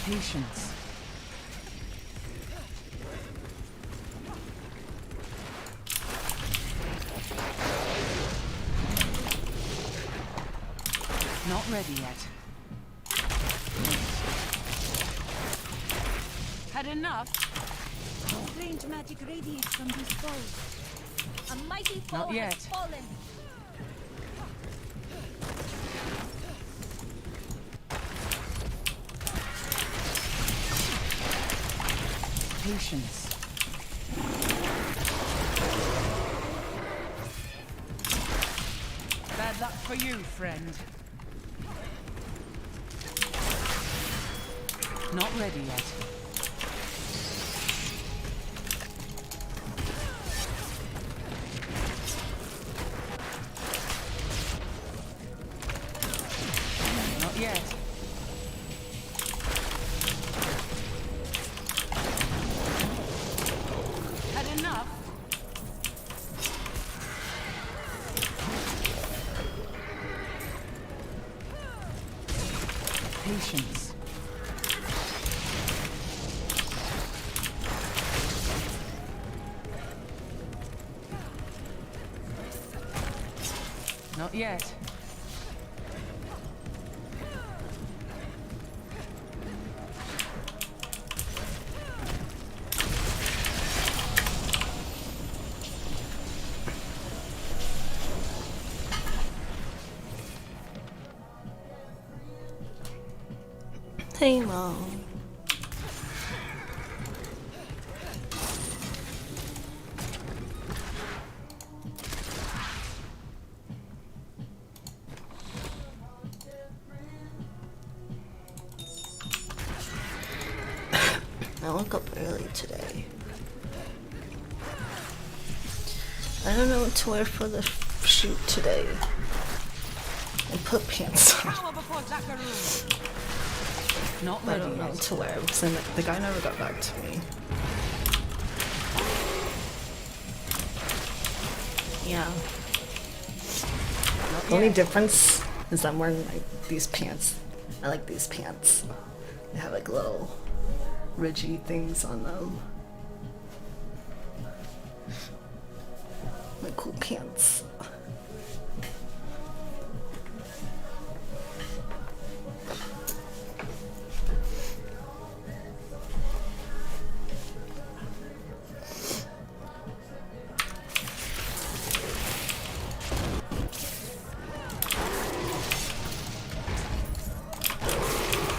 Patience. Not ready yet. Had enough? Strange magic radiates from these foes. A mighty foe Not yet. has fallen. Patience. Bad luck for you, friend. Not ready yet. Not yet. Had enough? Patience. Not yet. Hey, Mom. I woke up early today. I don't know what to wear for the shoot today. I put pants on. Power before Zakaru. Not I ready don't know yet. what to wear because then the guy never got back to me. Yeah. Not The only yet. difference is I'm wearing like these pants. I like these pants. They have like little ridgy things on them. Like cool pants.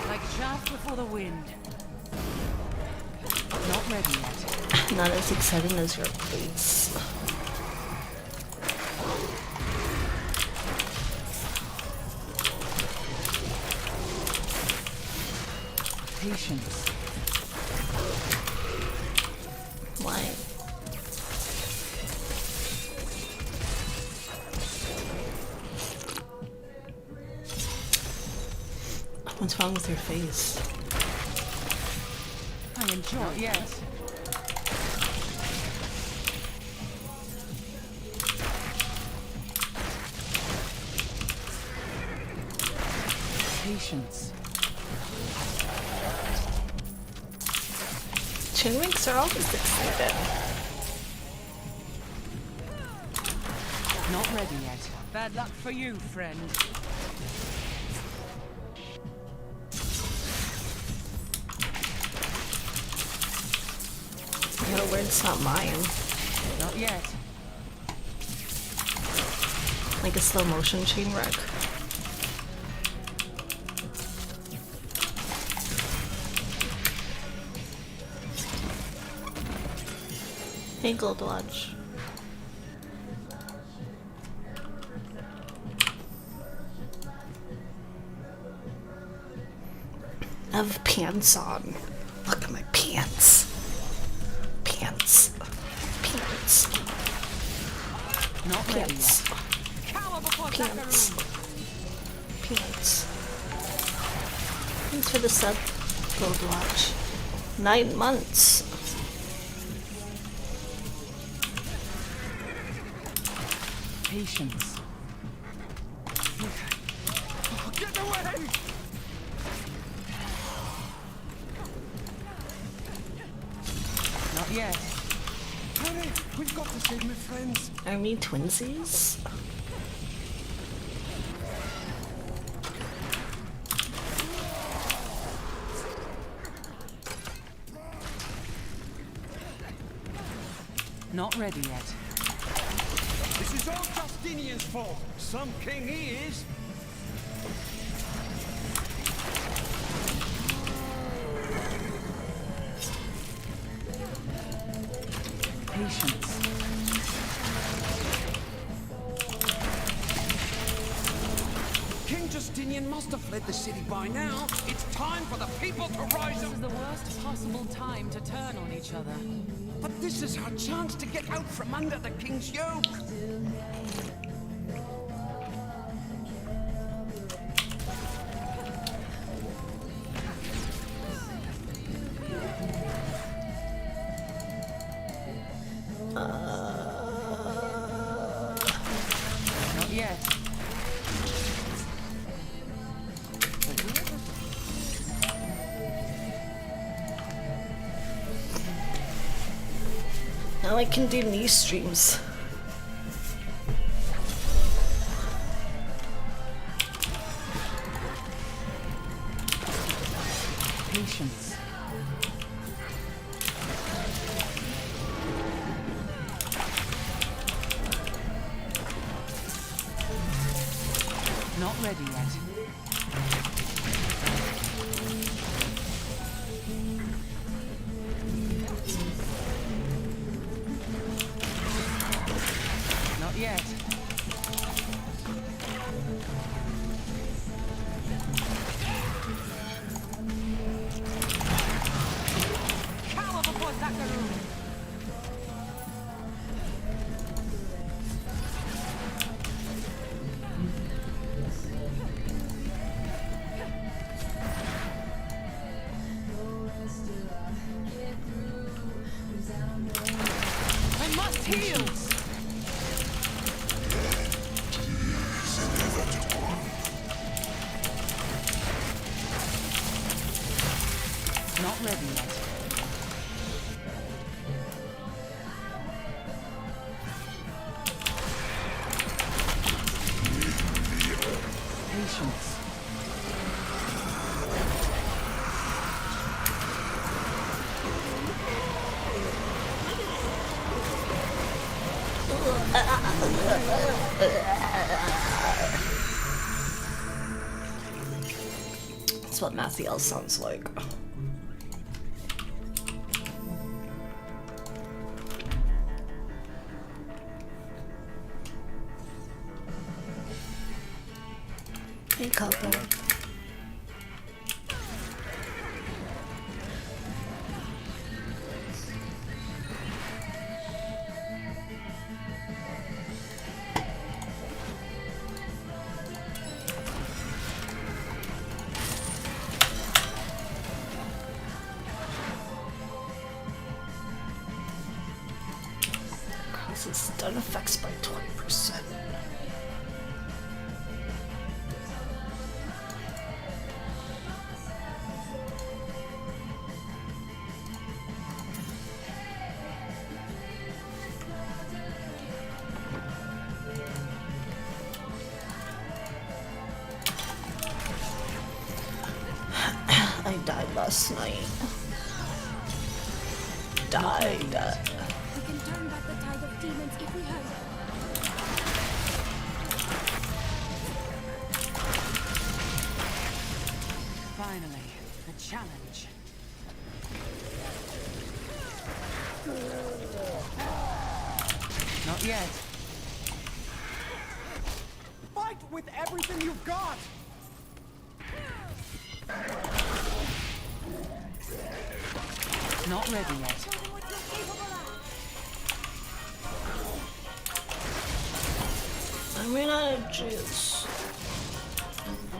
Like chaff before the wind. Not ready yet. Not as exciting as your face. Patience. Why? What's wrong with your face? I enjoy. Not yet. Patience. Chin winks are always excited. Not ready yet. Bad luck for you, friend. No, word's not mine. Not yet. Like a slow motion chain wreck. Hey, Gold Watch. I have pants on. Look at my pants. Pants. Pants. Not ready Pants. yet. Power before Pants. Zakaru. Pants. Thanks for the sub, Gold Watch. 9 months. Patience. Get away! yet. Hurry! We've got to save my friends. Are we twinsies? Not ready yet. This is all Justinian's fault. Some king he is. Patience. King Justinian must have fled the city by now. It's time for the people to rise This up. is the worst possible time to turn on each other. But this is our chance to get out from under the king's yoke. Not yet. Now I can do knee streams. Patience. Not ready yet. Not yet. Cower before Zakaru! I must heal! Not ready yet. Patience. That's what Mathiel sounds like. Hey, couple. Causes stun effects by 20%. I died last night. Died. We can turn back the tide of demons if we hurry. Finally, a challenge. Not yet. Fight with everything you've got. Not ready yet. Show them what you're capable of. I ran out of juice.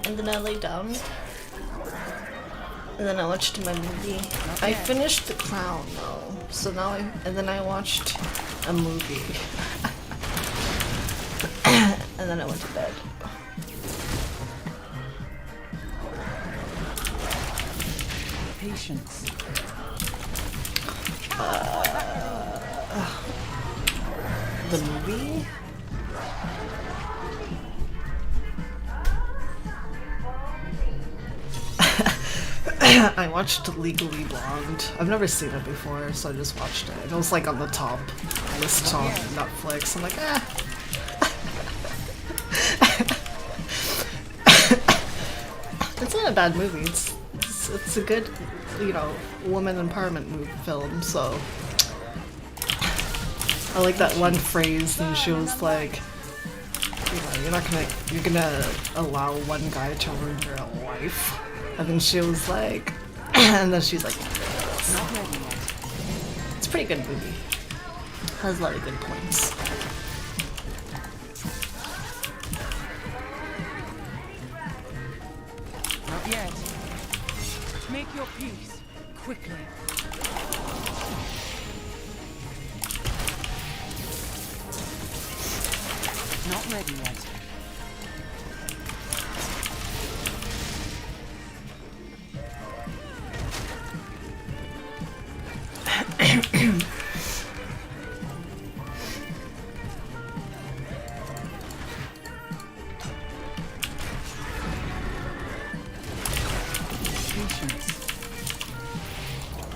And then I lay down. And then I watched my movie. I finished The Crown though. So now and then I watched a movie. And then I went to bed. Patience. The movie? I watched Legally Blonde. I've never seen it before, so I just watched it. It was like on the top list on Netflix. I'm like, eh. It's not a bad movie. It's a good, you know, woman empowerment film. So I like that one phrase, and she was like, you know, you're gonna allow one guy to ruin your life. And then she was like, and then she's like, Not ready yet. it's a pretty good movie. Has a lot of good points. Not yet. Make your peace quickly. Not ready yet.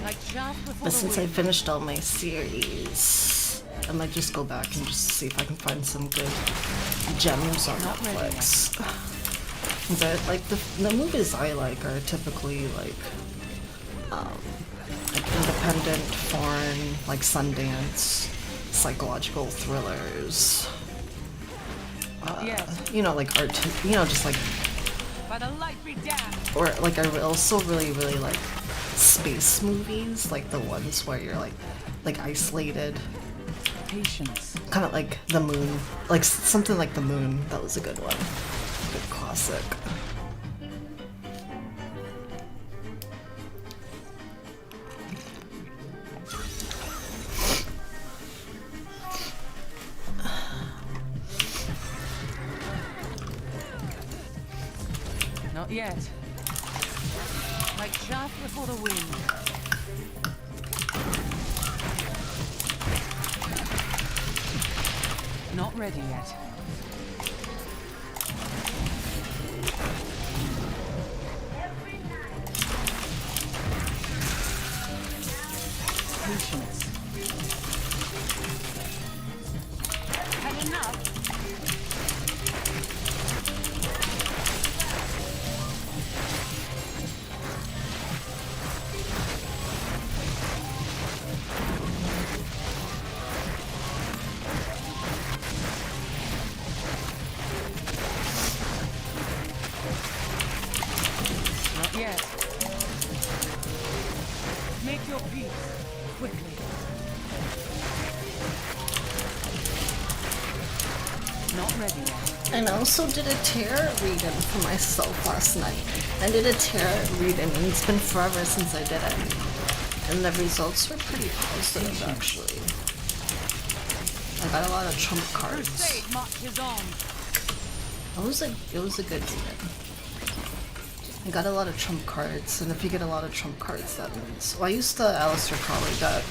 Like chaff before But the since I wind. finished all my series, I might just go back and just see if I can find some good gems on Not ready Netflix. But like the movies I like are typically like independent, foreign, like Sundance, psychological thrillers. Yes. You know, like art, you know, just like, By the light be damned. or like I also really like space movies, like the ones where you're like isolated, Patience. kind of like The Moon, like something like The Moon. That was a good one, good classic. Not yet. Like chaff before the wind. Not ready yet. Patience. Had enough. Not yet. Make your peace quickly. Not ready yet. And I also did a tarot reading for myself last night. I did a tarot reading, and it's been forever since I did it. And the results were pretty positive, actually. I got a lot of trump cards. Crusade marches on. It was a good reading. I got a lot of trump cards, and if you get a lot of trump cards, that means... Well, I used the Aleister Crowley deck,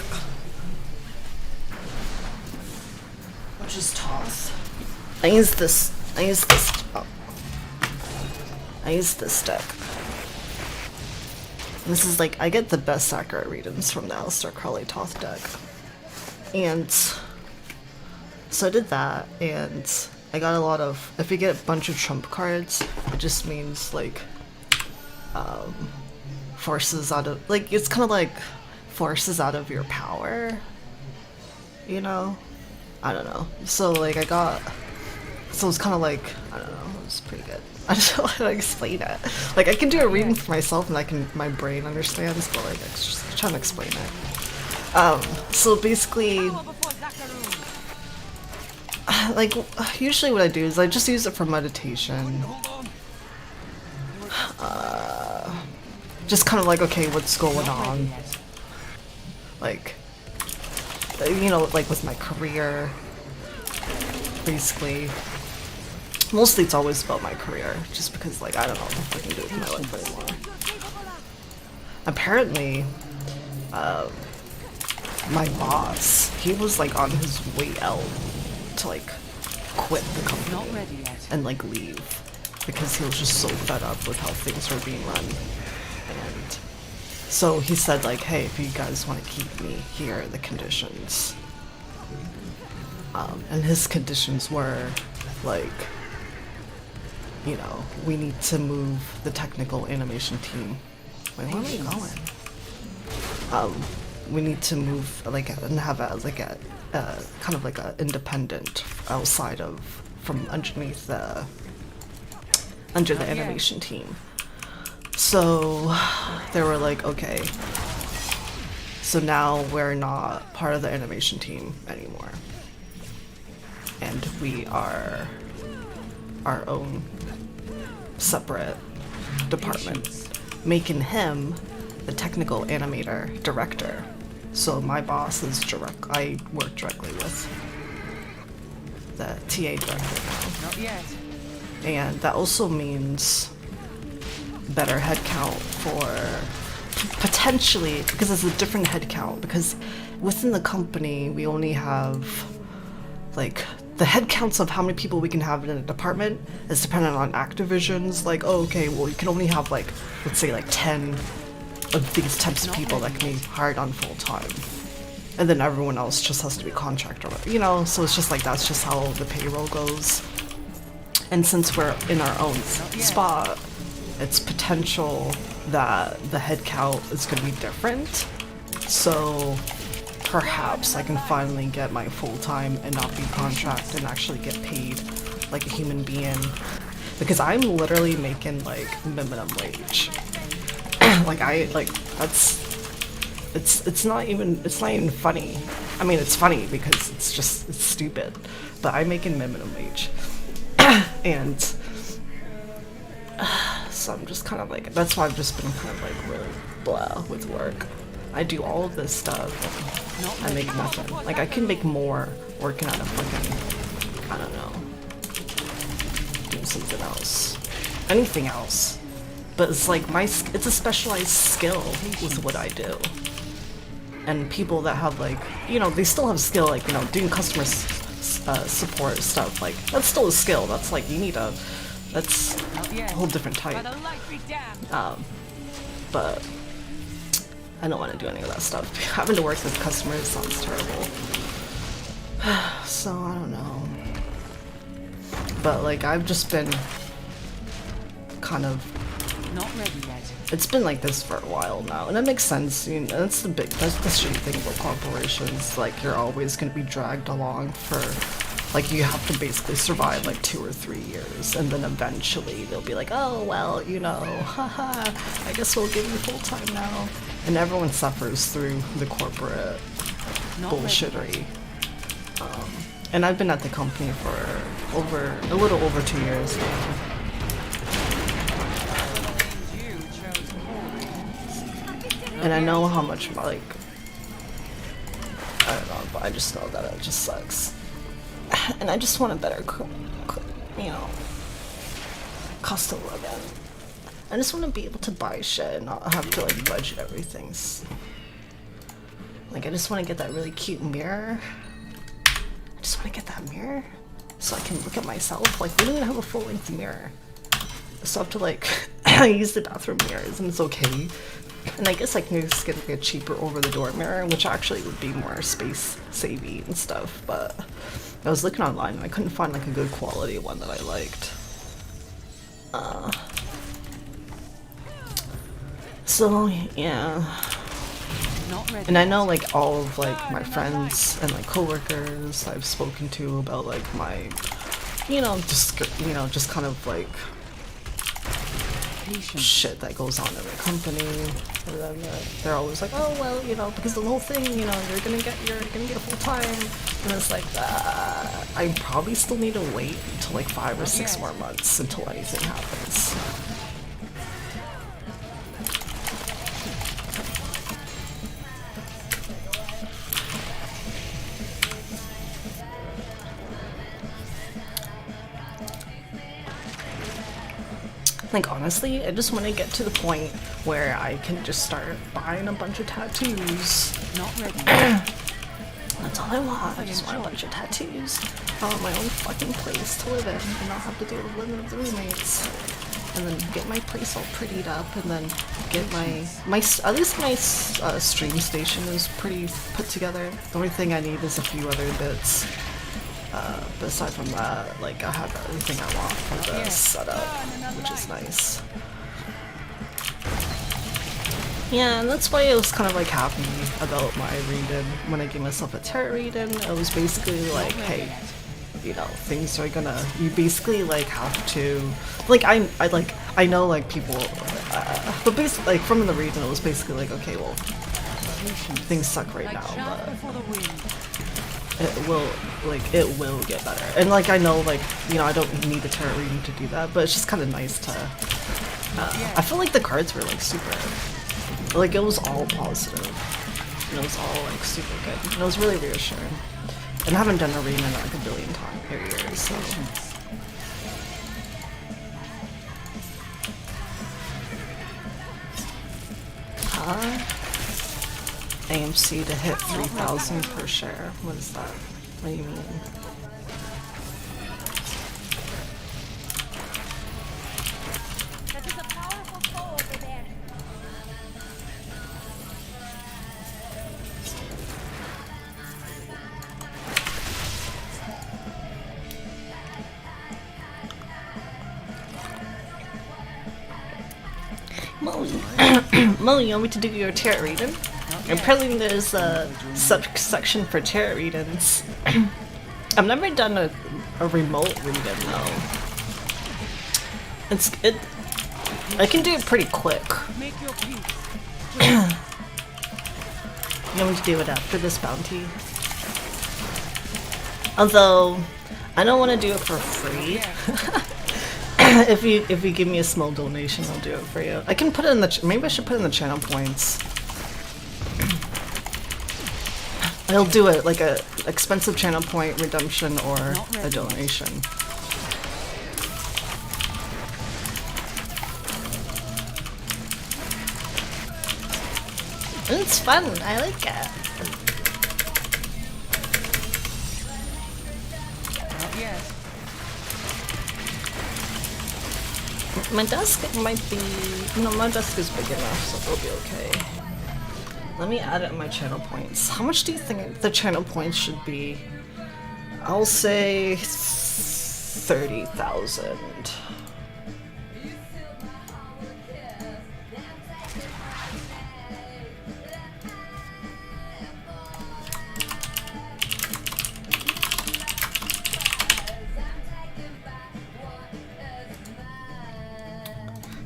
which is Toth. I use this deck. This is like, I get the best accurate readings from the Aleister Crowley Toth deck. And so I did that, and I got a lot of, if you get a bunch of trump cards, it just means like, forces out of, like, it's kind of like forces out of your power, you know? I don't know. So like so it's kind of like, I don't know, it was pretty good. I don't know how to explain it. Like, I can do a reading for myself and my brain understands, but like, I'm just trying to explain it. So basically, Power before Zakaru. like, usually what I do is I just use it for meditation. Just kind of like, okay, what's going on? Like, you know, like with my career, basically. Mostly it's always about my career, just because, like, I don't know if I can do it with my life anymore. Apparently, my boss, he was like on his way out to like quit the company Not ready yet. and like leave because he was just so fed up with how things were being run. And so he said like, hey, if you guys want to keep me, here are the conditions. And his conditions were like, you know, we need to move the technical animation team. Wait, where are we going? We need to move like and have a like a kind of like a independent outside of from underneath the under the animation team. So they were like, okay, so now we're not part of the animation team anymore, and we are our own separate department, making him the technical animator director. So my boss is I work directly with the TA director now. Not yet. And that also means better headcount for potentially, because it's a different headcount, because within the company we only have like the headcounts of how many people we can have in a department is dependent on Activision's like, oh, okay, well you can only have like, let's say like 10 of these types of people that can be hired on full time, and then everyone else just has to be contractor, you know. So it's just like that's just how the payroll goes. And since we're in our own spot, it's potential that the head count is going to be different. So perhaps I can finally get my full time and not be contract and actually get paid like a human being, because I'm literally making like minimum wage. It's not even funny. I mean, it's funny because it's stupid, but I'm making minimum wage. And so I'm just kind of like, that's why I've just been kind of like really blah with work. I do all of this stuff and I make nothing. Like I can make more working on a fucking, I don't know, doing something else, anything else. But it's like it's a specialized skill with what I do. And people that have like, you know, they still have skill, like, you know, doing customer support stuff, like that's still a skill. That's like, that's a whole different type. But I don't want to do any of that stuff. Having to work with customers sounds terrible. So I don't know. But like I've just been kind of, Not ready yet. it's been like this for a while now, and it makes sense. You know, that's the shitty thing about corporations. Like you're always gonna be dragged along for, like you have to basically survive like 2 or 3 years, and then eventually they'll be like, oh well, you know, haha, I guess we'll give you full time now, and everyone suffers through the corporate bullshittery. And I've been at the company for a little over 2 years now. And I know how much, like, I don't know, but I just know that it just sucks. And I just want a better, you know, cost of living. I just want to be able to buy shit and not have to, like, budget everything. Like, I just want to get that really cute mirror. I just want to get that mirror so I can look at myself. Like, we don't even have a full-length mirror. So I have to, like, use the bathroom mirrors, and it's okay. And I guess I can just get like a cheaper over-the-door mirror, which actually would be more space-saving and stuff, but I was looking online and I couldn't find like a good quality one that I liked. So, yeah. Not ready. And I know like all of like my friends and like coworkers I've spoken to about like my, you know, just kind of like shit that goes on in the company. And then they're always like, oh well, you know, because the whole thing, you know, you're gonna get a full time, and it's like, I probably still need to wait until like 5 or 6 more months until anything happens. Like honestly, I just want to get to the point where I can just start buying a bunch of tattoos. Not ready. That's all I want. I just want a bunch of tattoos. I want my own fucking place to live in and not have to deal with living with the roommates. And then get my place all prettied up, and then get my at least my stream station is pretty put together. The only thing I need is a few other bits. But aside from that, like, I have everything I want for the setup, which is nice. Yeah, and that's why I was kind of like happy about my read-in. When I gave myself a tarot read-in, it was basically like, hey, you know, things are gonna, you basically like have to, like, I know like people, but basically like from the reading it was basically like, okay, well, things suck right now, but it will get better. And like, I know, like, you know, I don't need the tarot reading to do that, but it's just kind of nice to, I feel like the cards were like super, like, it was all positive, and it was all like super good, and it was really reassuring. And I haven't done a reading in like a billion years, so. AMC to hit 3,000 per share. What is that? What do you mean? That is a powerful foe over there. Molly, you want me to do your tarot reading? Apparently there's a section for tarot readings. I've never done a remote reading though. I can do it pretty quick. Make your peace. You want me to do it after this bounty? Although, I don't want to do it for free. If you give me a small donation, I'll do it for you. I can put it in the maybe I should put it in the channel points. I'll do it like a expensive channel point redemption or a donation. It's fun. I like it. Not yet. My desk might be... No, my desk is big enough, so it'll be okay. Let me add it in my channel points. How much do you think the channel points should be? I'll say 30,000.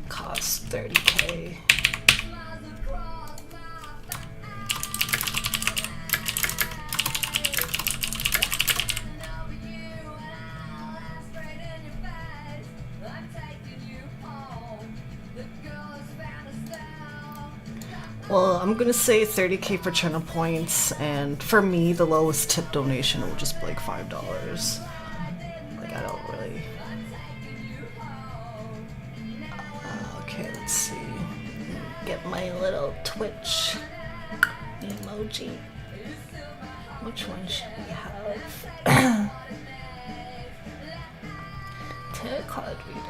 Cost 30K. Well, I'm gonna say 30K for channel points, and for me, the lowest tip donation will just be like $5. Like, I don't really... okay, let's see. Get my little Twitch emoji. Which one should we have? Tarot card reader.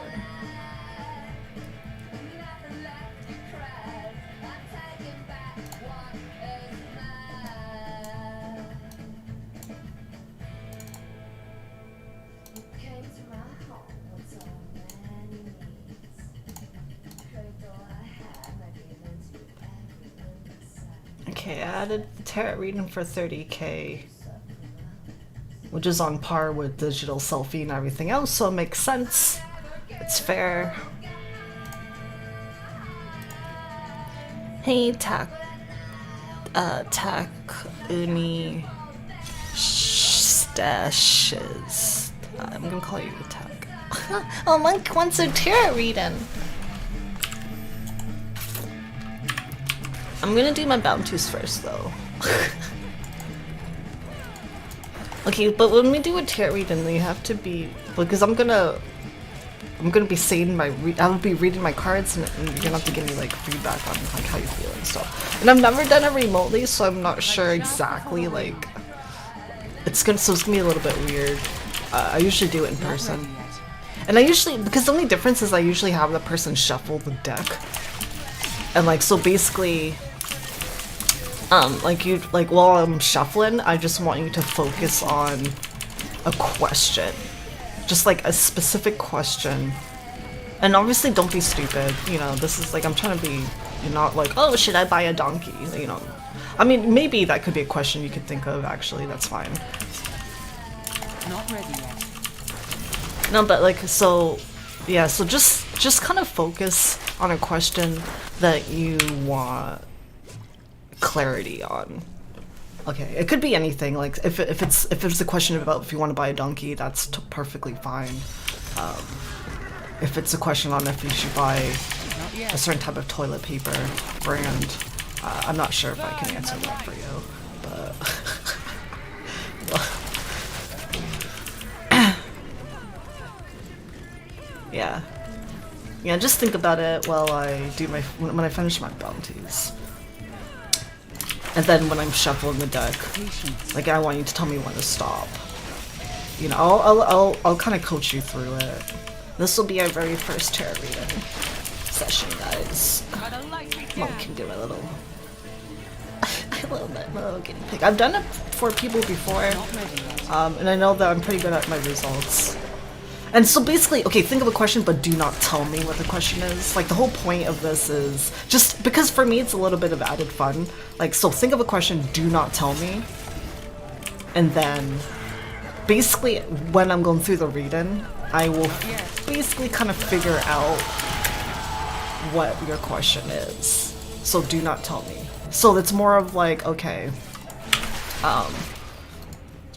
Okay, I added tarot reading for 30K, which is on par with digital selfie and everything else, so it makes sense. It's fair. Hey, Uni Stashes. I'm gonna call you Tack. Oh, Monk wants a tarot reading. I'm gonna do my bounties first, though. Okay, but when we do a tarot reading, you have to be, because I'm gonna be saying I'll be reading my cards, and you're gonna have to give me like feedback on like how you feel and stuff. And I've never done it remotely, so I'm not sure exactly like so it's gonna be a little bit weird. I usually do it in person. Ready yet. And I usually, because the only difference is I usually have the person shuffle the deck. And like, so basically, like while I'm shuffling, I just want you to focus on a question. Just like a specific question. And obviously don't be stupid, you know, this is like, I'm trying to be, you're not like, oh, should I buy a donkey? You know, I mean, maybe that could be a question you could think of, actually, that's fine. Not ready yet. No, but like, so, yeah, so just kind of focus on a question that you want clarity on. Okay, it could be anything, like, if it's a question about if you want to buy a donkey, that's perfectly fine. If it's a question on if you should buy Not yet. a certain type of toilet paper brand, I'm not sure if I can answer that for you, but... yeah. Yeah, just think about it while I do when I finish my bounties. And then when I'm shuffling the deck, Patience. like I want you to tell me when to stop. You know, I'll kind of coach you through it. This will be our very first tarot reading session, guys. Got a light Mom began. can do a little little guinea pig. I've done it for people before, Not ready yet. and I know that I'm pretty good at my results. And so basically, okay, think of a question, but do not tell me what the question is. Like, the whole point of this is just because for me it's a little bit of added fun. Like, so think of a question, do not tell me, and then basically when I'm going through the reading, I will basically kind of figure out what your question is. So do not tell me. So it's more of like, okay,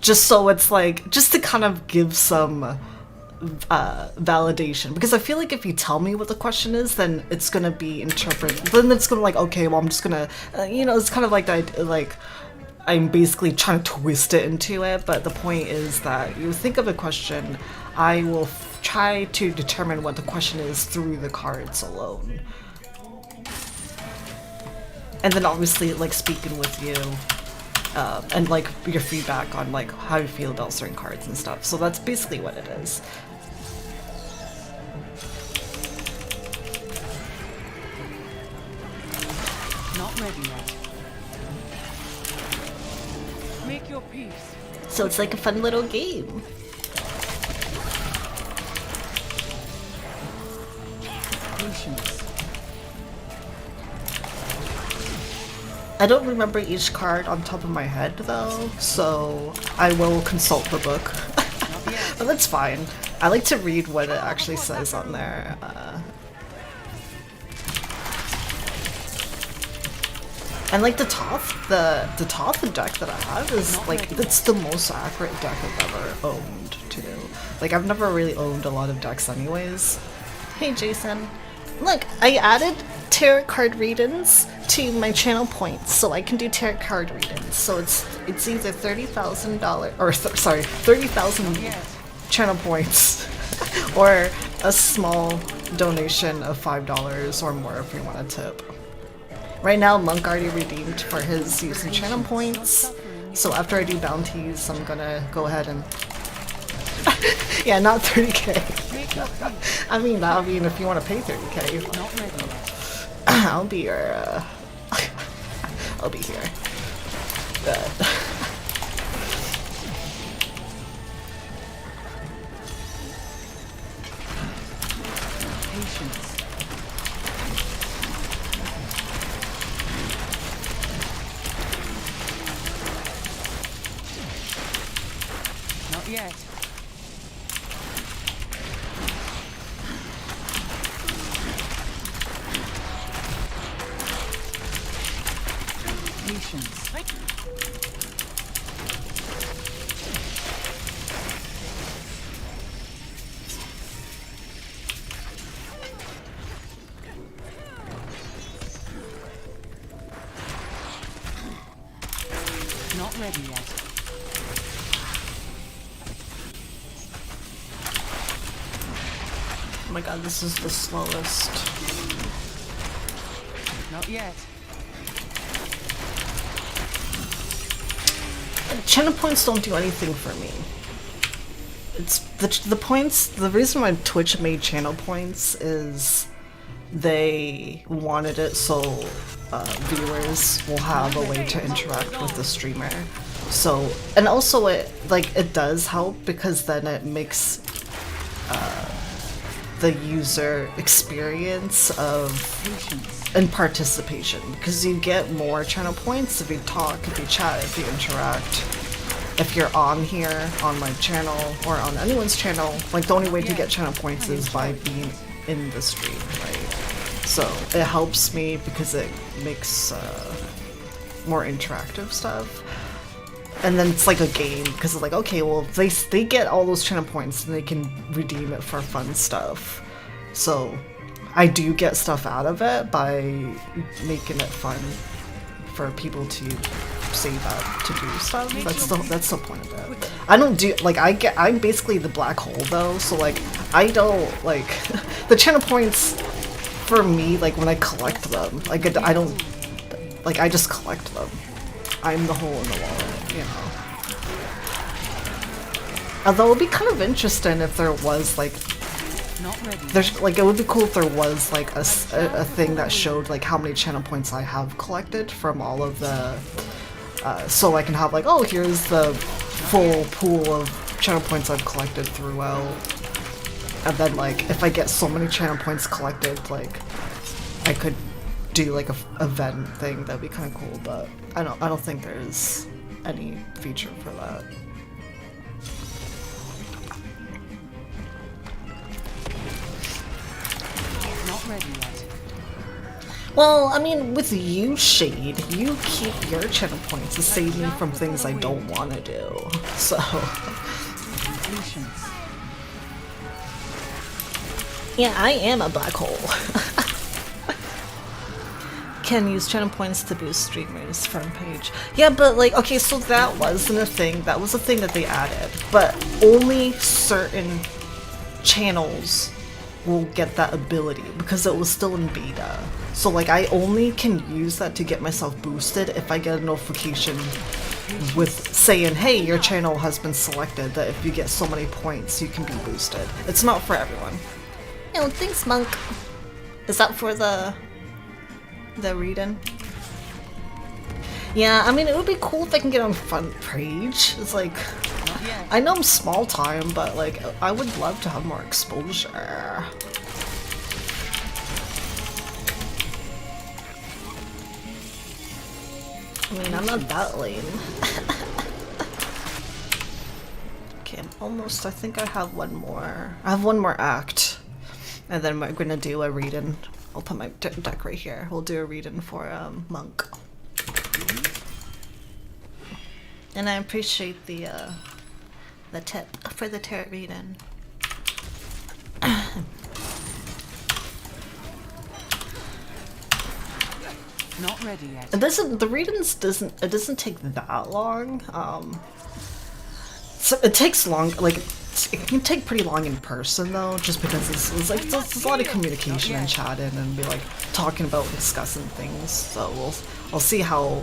just so it's like, just to kind of give some validation, because I feel like if you tell me what the question is, then it's gonna be interpreted, then it's gonna like, okay, well I'm just gonna, you know, it's kind of like that, like I'm basically trying to twist it into it, but the point is that you think of a question, I will try to determine what the question is through the cards alone. And then obviously like speaking with you, and like your feedback on like how you feel about certain cards and stuff. So that's basically what it is. Not ready yet. Make your peace. So it's like a fun little game. Patience. I don't remember each card on top of my head though, so I will consult the book. Not yet. But that's fine. I like to read what it actually says on there. And like the Toth deck that I have is like, it's the most accurate deck I've ever owned too. Like I've never really owned a lot of decks anyways. Hey Jason. Look, I added tarot card readings to my channel points, so I can do tarot card readings. So it's either $30,000 or sorry, 30,000 channel points, or a small donation of $5 or more if you want a tip. Right now, Monk already redeemed for his using channel points, so after I do bounties, I'm gonna go ahead and yeah, not 30k. I mean, if you want to pay 30k, Not ready yet. I'll be your, I'll be here. But Patience. Not yet. Patience. Not ready yet. oh my god, this is the slowest. Not yet. channel points don't do anything for me. It's the points. The reason why Twitch made channel points is they wanted it so viewers will have a way to interact with the streamer. So, and also it does help because then it makes the user experience of and participation, because you get more channel points if you talk, if you chat, if you interact. If you're on here, on my channel, or on anyone's channel, like the only way to get channel points is by being in the stream, right? So it helps me because it makes more interactive stuff. And then it's like a game, because it's like, okay, well, they get all those channel points and they can redeem it for fun stuff. So I do get stuff out of it by making it fun for people to save up to do stuff. That's the point of it. I don't do, like, I'm basically the black hole though, so like, I don't, like, the channel points for me, like, when I collect them, like, I don't, like, I just collect them. I'm the hole in the wall, you know. Although it would be kind of interesting if there was, like, there's, like, it would be cool if there was, like, a thing that showed, like, how many channel points I have collected from all of the, so I can have, like, oh, here's the full pool of channel points I've collected throughout. And then, like, if I get so many channel points collected, like, I could do, like, a event thing. That'd be kind of cool, but I don't think there's any feature for that. Not ready yet. Well, I mean, with you, Shade, you keep your channel points to save me from things I don't want to do. So, yeah, I am a black hole. Can use channel points to boost streamers' front page. Yeah, but like, okay, so that wasn't a thing. That was a thing that they added, but only certain channels will get that ability because it was still in beta. So like, I only can use that to get myself boosted if I get a notification with saying, hey, your channel has been selected, that if you get so many points you can be boosted. It's not for everyone. Oh, thanks, Monk. Is that for the read-in? Yeah, I mean, it would be cool if I can get on front page. It's like, I know I'm small time, but like, I would love to have more exposure. I mean, I'm not that lame. Okay, I'm almost, I think I have one more. I have one more act. And then we're gonna do a read-in. I'll put my deck right here. We'll do a read-in for Monk. And I appreciate the tip for the tarot read-in. Not ready yet. It doesn't. The read-ins doesn't take that long. So it takes long. Like, it can take pretty long in person though, just because it's like it's a lot of communication and chatting and be like talking about discussing things. So I'll see how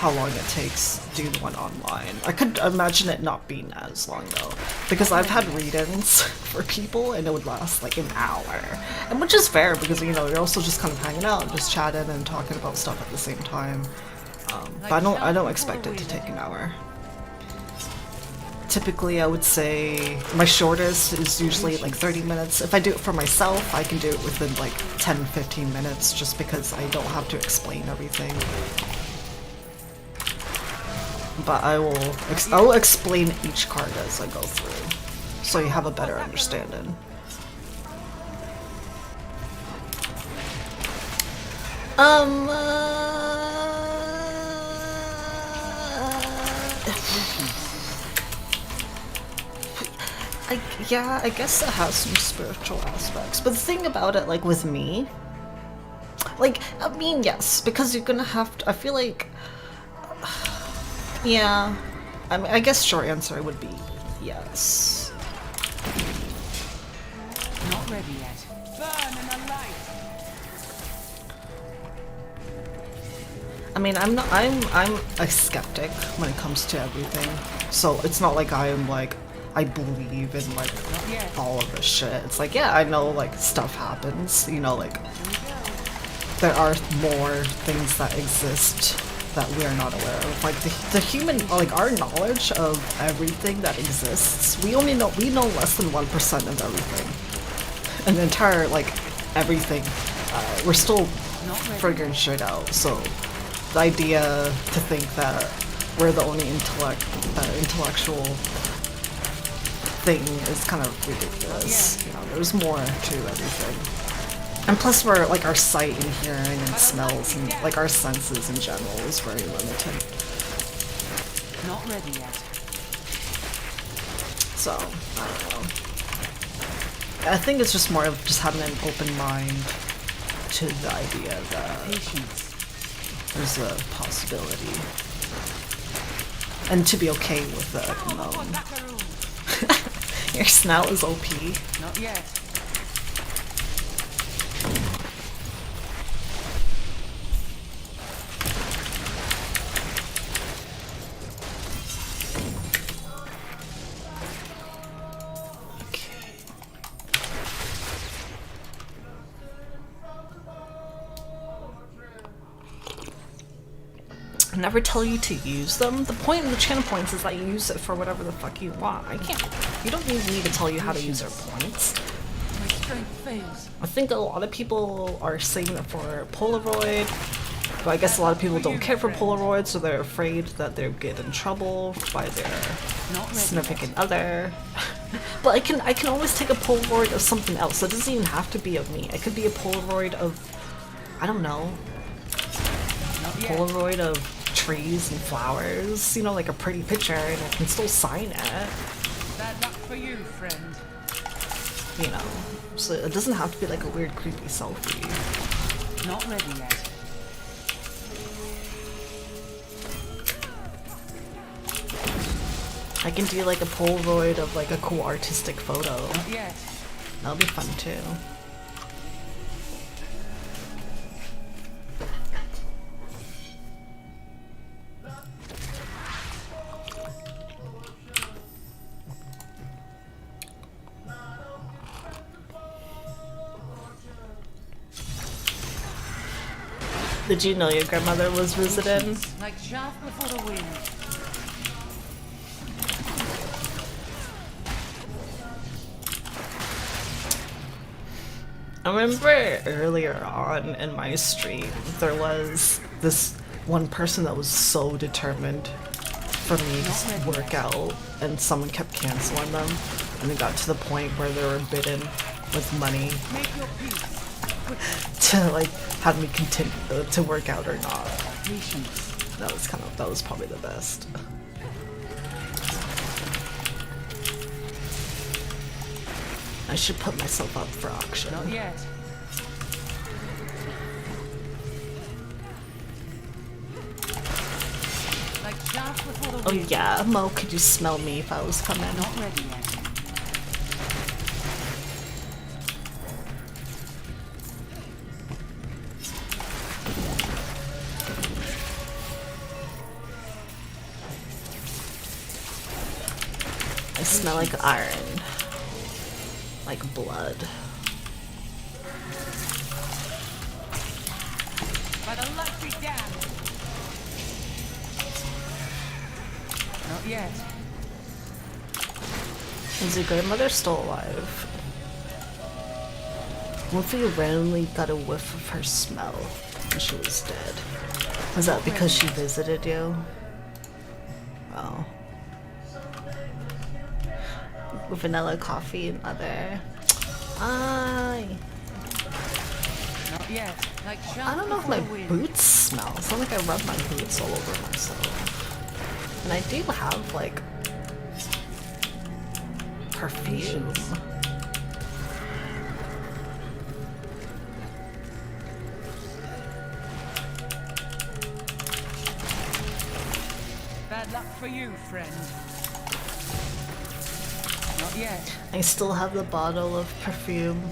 long it takes to do the one online. I could imagine it not being as long though, because I've had read-ins for people and it would last like an hour, and which is fair because, you know, you're also just kind of hanging out, just chatting and talking about stuff at the same time. But I don't expect it to take an hour. Typically, I would say my shortest is usually like 30 minutes. If I do it for myself, I can do it within like 10-15 minutes just because I don't have to explain everything. But I'll explain each card as I go through, so you have a better understanding. Yeah, I guess it has some spiritual aspects, but the thing about it, like with me, like, I mean, yes, because you're gonna have to, I feel like, yeah, I mean, I guess short answer would be yes. Not ready yet. Burn in the light. I mean, I'm a skeptic when it comes to everything. So it's not like I believe in like all of this shit. It's like, yeah, I know like stuff happens, you know, like there are more things that exist that we are not aware of. Like the human, like our knowledge of everything that exists, we know less than 1% of everything. An entire, like, everything. We're still figuring shit out, so the idea to think that we're the only intellectual thing is kind of ridiculous. You know, there's more to everything. And plus we're, like, our sight and hearing and smells and, like, our senses in general is very limited. Not ready yet. So, I don't know. I think it's just more of just having an open mind to the idea that there's a possibility. And to be okay with the unknown. Your snout is OP. Not yet. Never tell you to use them. The point of the channel points is that you use it for whatever the fuck you want. You don't need me to tell you how to use our points. My strength fails. I think a lot of people are saving it for Polaroid, but I guess a lot of people don't care for Polaroid, so they're afraid that they'll get in trouble by their significant other. But I can always take a Polaroid of something else. It doesn't even have to be of me. It could be a Polaroid of, I don't know, Polaroid of trees and flowers, you know, like a pretty picture, and I can still sign it. Bad luck for you, friend. You know, so it doesn't have to be like a weird creepy selfie. Not ready yet. I can do like a Polaroid of like a cool artistic photo. Not yet. That'll be fun too. Did you know your grandmother was visiting? Like shaft before the wind. I remember earlier on in my stream, there was this one person that was so determined for me to work out, and someone kept canceling them, and it got to the point where they were bidden with money Make your peace. to like have me continue to work out or not. Patience. That was probably the best. I should put myself up for auction. Not yet. Like shaft before the Oh wind. yeah, Mo, could you smell me if I was coming? Not ready yet. I smell like iron. Like blood. By the luck be damned. Not yet. Is your grandmother still alive? What if you randomly got a whiff of her smell and she was dead? Was that because she visited you? Oh. Vanilla coffee and other. Not yet. Like shaft I don't know if before my the wind. boots smell. It's not like I rub my boots all over myself. And I do have like perfume. Bad luck for you, friend. Not yet. I still have the bottle of perfume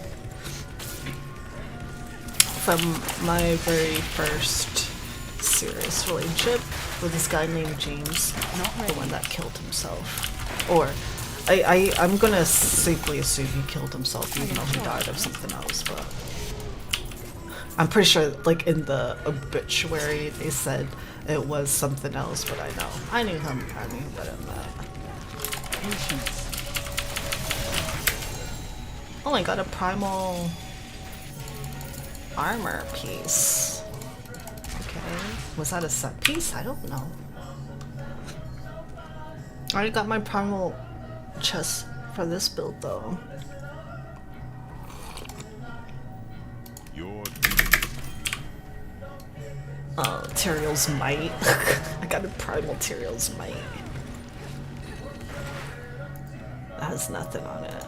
from my very first serious relationship with this guy named James, Not the ready. one that killed himself. Or, I'm gonna safely assume he killed himself even though he died of something else, but... I'm pretty sure, like, in the obituary, they said it was something else, but I knew him, I knew better than that. Patience. Oh, I got a primal armor piece. Okay, was that a set piece? I don't know. I already got my primal chest for this build though. Your Oh, Tyrael's Might. I got a primal Tyrael's Might. That has nothing on it.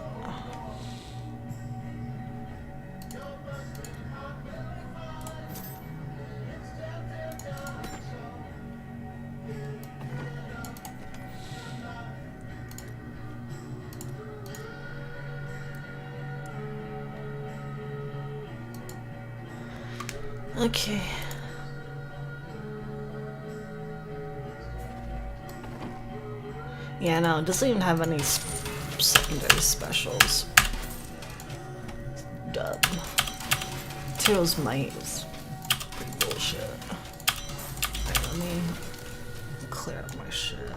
Okay. Yeah, no, it doesn't even have any secondary specials. Dub. Tyrael's Might is pretty bullshit. Alright, let me clear up my shit.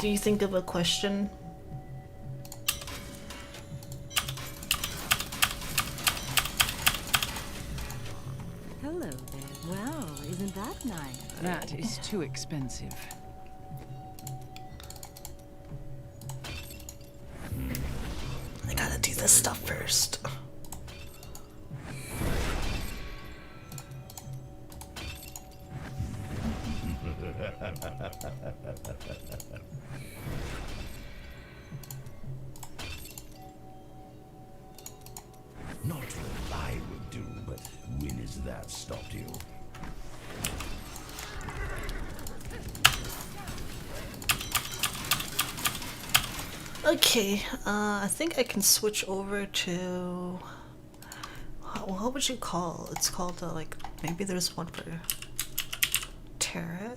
Do you think of a question? Hello there. Well, isn't that nice? That is too expensive. I gotta do this stuff first. not what I would do, but when has that stopped you? Okay, I think I can switch over to... What would you call? It's called, like, maybe there's one for... Tarot?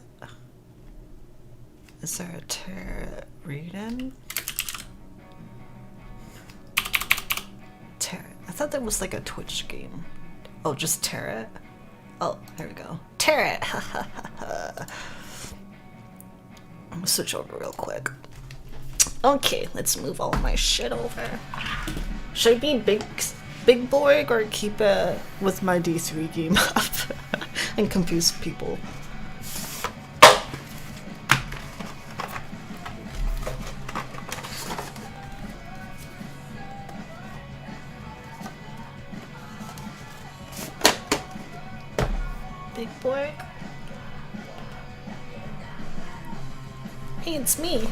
Is there a Tarot read-in? Tarot. I thought there was like a Twitch game. Oh, just Tarot? Oh, there we go. Tarot! I'm gonna switch over real quick. Okay, let's move all my shit over. Should I be big Borg or keep it with my D3 game up and confuse people? Big Borg? Hey, it's me.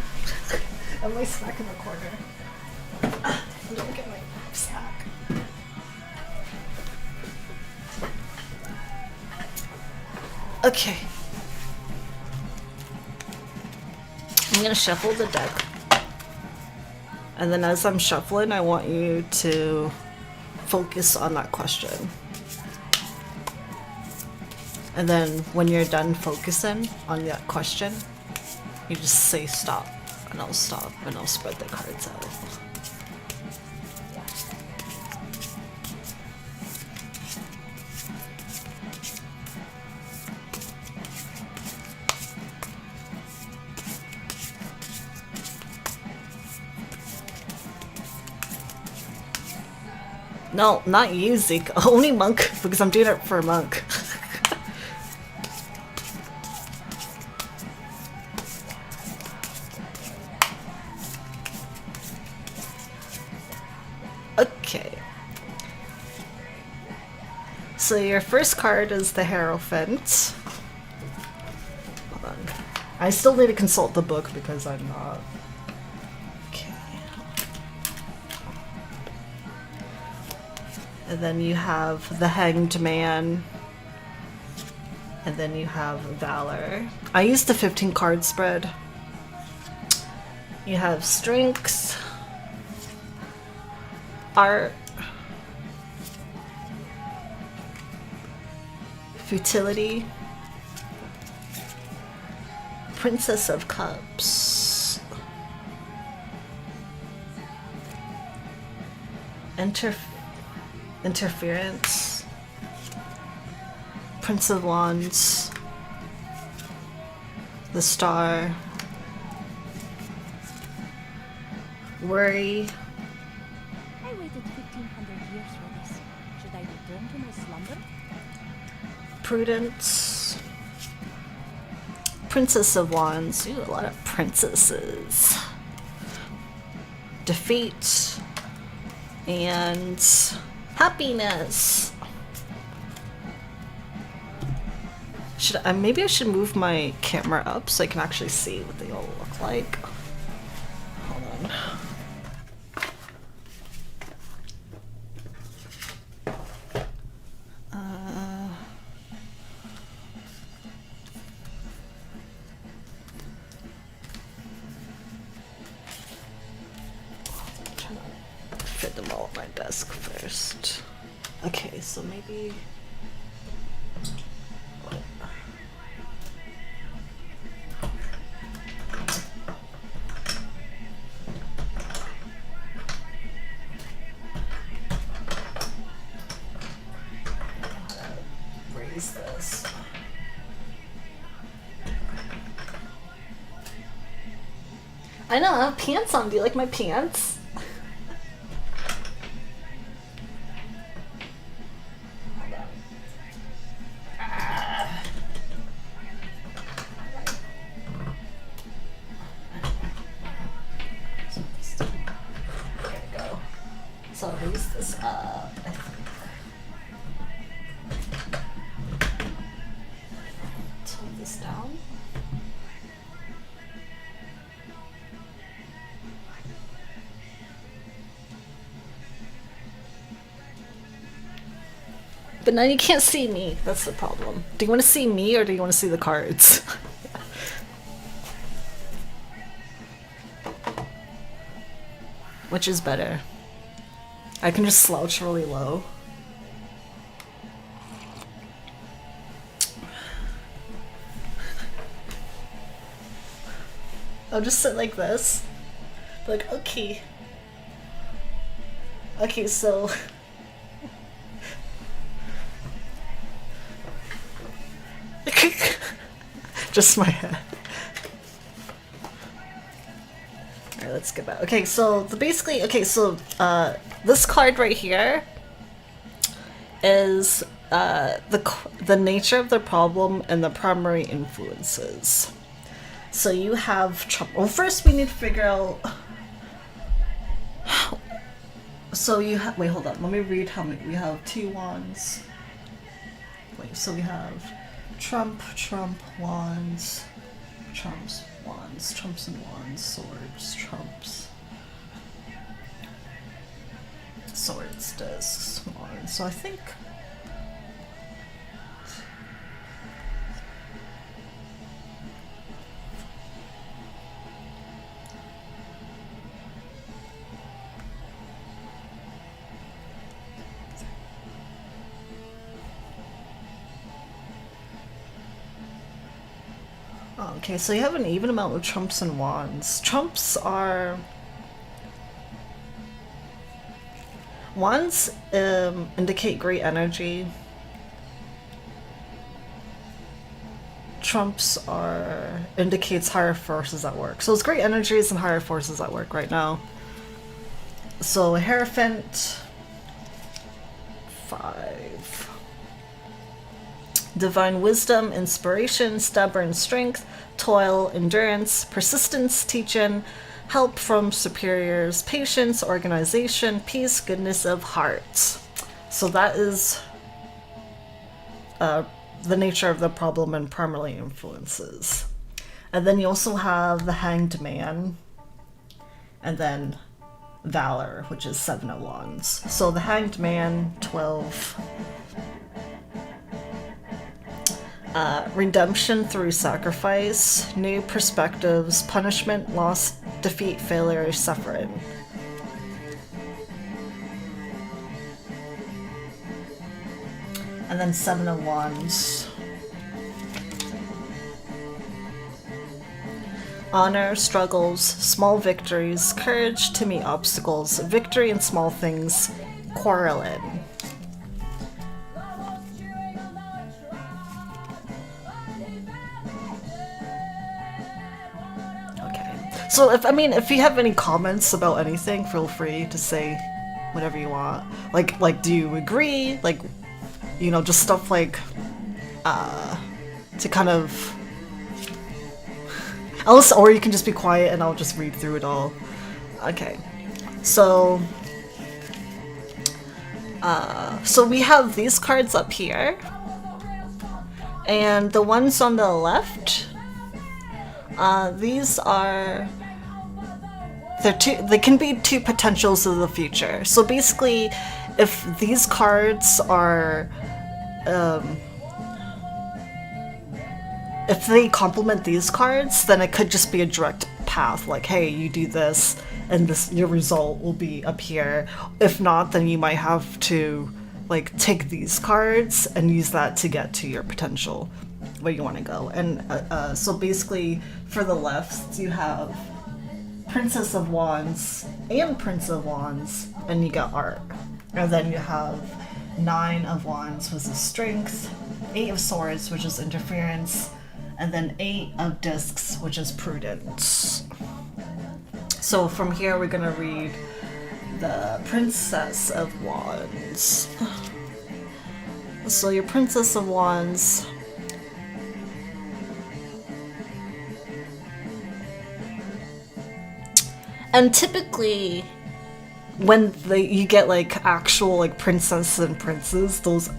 I'm my snack in the corner. Don't get my snack. Okay. I'm gonna shuffle the deck. And then as I'm shuffling, I want you to focus on that question. And then when you're done focusing on that question, you just say stop. And I'll stop and I'll spread the cards out. No, not you, Zeke. Only Monk, because I'm doing it for Monk. Okay. So your first card is the Hierophant. Hold on. I still need to consult the book because I'm not... Okay. And then you have the Hanged Man. And then you have Valor. I used the 15 card spread. You have Strength, Art, Futility, Princess of Cups, Interference, Prince of Wands, the Star, Worry, I waited 1500 years for this. Should I return to my slumber? Prudence, Princess of Wands. Ooh, a lot of princesses. Defeat and Happiness. Should I maybe I should move my camera up so I can actually see what they all look like. Hold on. Trying to fit them all at my desk first. Okay, so maybe. Raise this. I know, I have pants on. Do you like my pants? There we go. So I'll raise this up. Tilt this down. But now you can't see me. That's the problem. Do you want to see me or do you want to see the cards? Which is better? I can just slouch really low. I'll just sit like this. Like, okay. Okay, so... Just my head. Alright, let's get back. Okay, so basically, this card right here is the nature of the problem and the primary influences. So you have well, first we need to figure out. So you have wait, hold on. Let me read how many we have. 2 wands. Wait, so we have Trump, wands, trumps, wands, trumps and wands, swords, trumps, swords, discs, wands. So I think. Okay, so you have an even amount of trumps and wands. Trumps are... Wands indicate great energy. Trumps indicates higher forces at work. So it's great energies and higher forces at work right now. So Hierophant, 5. Divine wisdom, inspiration, stubborn strength, toil, endurance, persistence, teaching, help from superiors, patience, organization, peace, goodness of heart. So that is the nature of the problem and primarily influences. And then you also have the Hanged Man, and then Valor, which is 7 of Wands. So the Hanged Man, 12. Redemption through sacrifice, new perspectives, punishment, loss, defeat, failure, suffering. And then 7 of Wands. Honor, struggles, small victories, courage to meet obstacles, victory in small things, quarreling. Okay. So if you have any comments about anything, feel free to say whatever you want. Like do you agree? Like, you know, just stuff like to kind of else, or you can just be quiet and I'll just read through it all. Okay, so so we have these cards up here, and the ones on the left, these are they can be two potentials of the future. So basically, if these cards are if they complement these cards, then it could just be a direct path, like, hey, you do this, and this your result will be up here. If not, then you might have to, like, take these cards and use that to get to your potential, where you want to go. And so basically, for the left, you have Princess of Wands and Prince of Wands, and you get art. And then you have 9 of Wands, which is strength, 8 of Swords, which is interference, and then 8 of Discs, which is prudence. So from here, we're gonna read the Princess of Wands. So your Princess of Wands, and typically when you get like actual like princess and princes, those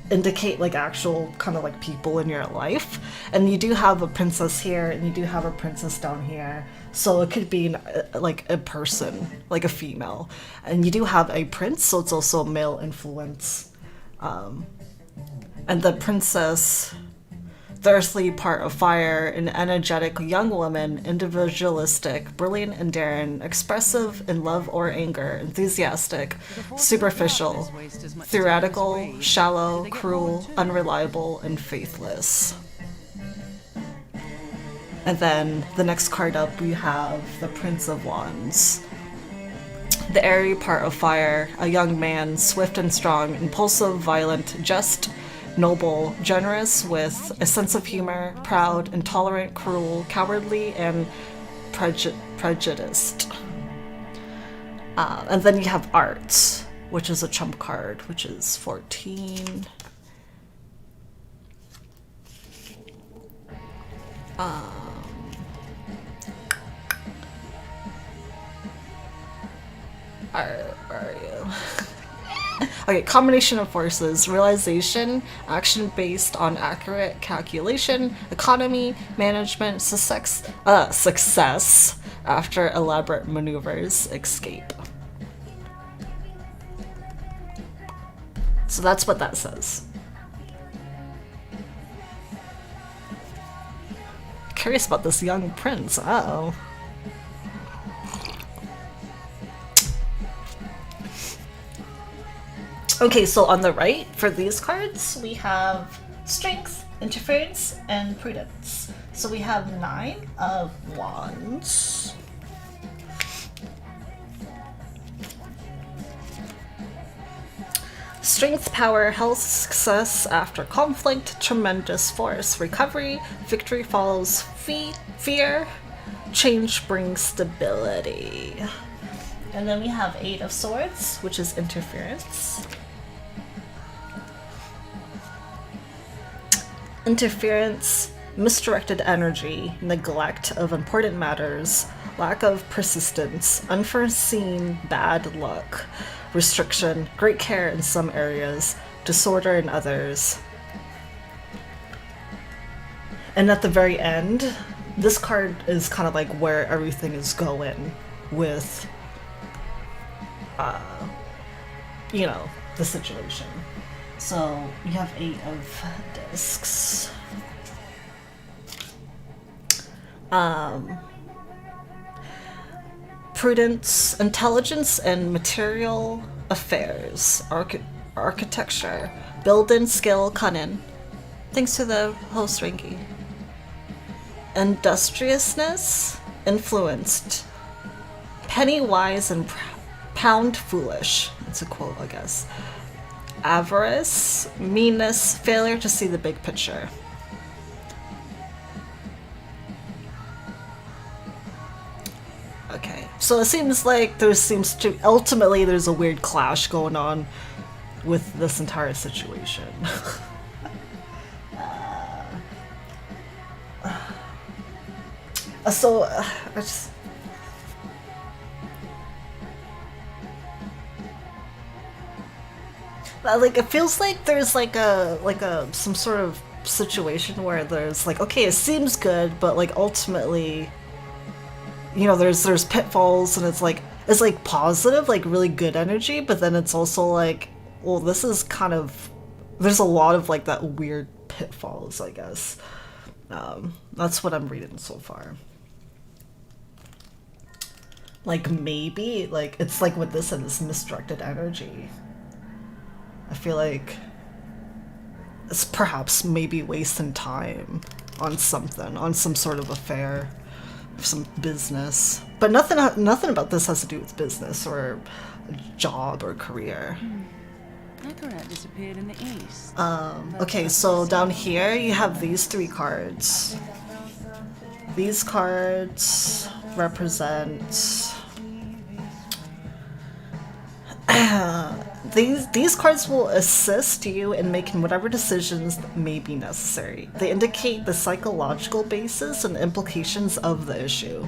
indicate like actual kind of like people in your life. And you do have a princess here and you do have a princess down here, so it could be like a person, like a female. And you do have a prince, so it's also a male influence. And the princess, the earthly part of fire, an energetic young woman, individualistic, brilliant and daring, expressive in love or anger, enthusiastic, superficial, theoretical, shallow, cruel, unreliable, and faithless. And then the next card up, we have the Prince of Wands. The airy part of fire, a young man, swift and strong, impulsive, violent, just, noble, generous, with a sense of humor, proud, intolerant, cruel, cowardly, and prejudiced. And then you have Art, which is a trump card, which is 14. Where are you? Okay, combination of forces, realization, action based on accurate calculation, economy, management, success after elaborate maneuvers, escape. So that's what that says. Curious about this young prince. Uh-oh. Okay, so on the right, for these cards, we have Strength, Interference, and Prudence. So we have 9 of Wands. Strength, power, health, success after conflict, tremendous force, recovery, victory follows fear, change brings stability. And then we have 8 of Swords, which is interference. Interference, misdirected energy, neglect of important matters, lack of persistence, unforeseen bad luck, restriction, great care in some areas, disorder in others. And at the very end, this card is kind of like where everything is going with you know, the situation. So we have 8 of discs. Prudence, intelligence, and material affairs, architecture, building skill, cunning. Thanks to the host Rinky. Industriousness, influenced. Penny wise and pound foolish. That's a quote, I guess. Avarice, meanness, failure to see the big picture. Okay, so it seems like ultimately there's a weird clash going on with this entire situation. I just... Like, it feels like there's like some sort of situation where there's like, okay, it seems good, but like ultimately, you know, there's pitfalls, and it's like positive, like really good energy, but then it's also like, well, this is kind of, there's a lot of like that weird pitfalls, I guess. That's what I'm reading so far. Like maybe, like it's like with this and this misdirected energy, I feel like it's perhaps maybe wasting time on something, on some sort of affair, some business. But nothing about this has to do with business or job or career. Akarat disappeared in the east. Okay, so down here you have these 3 cards. These cards represent... These cards will assist you in making whatever decisions that may be necessary. They indicate the psychological basis and implications of the issue.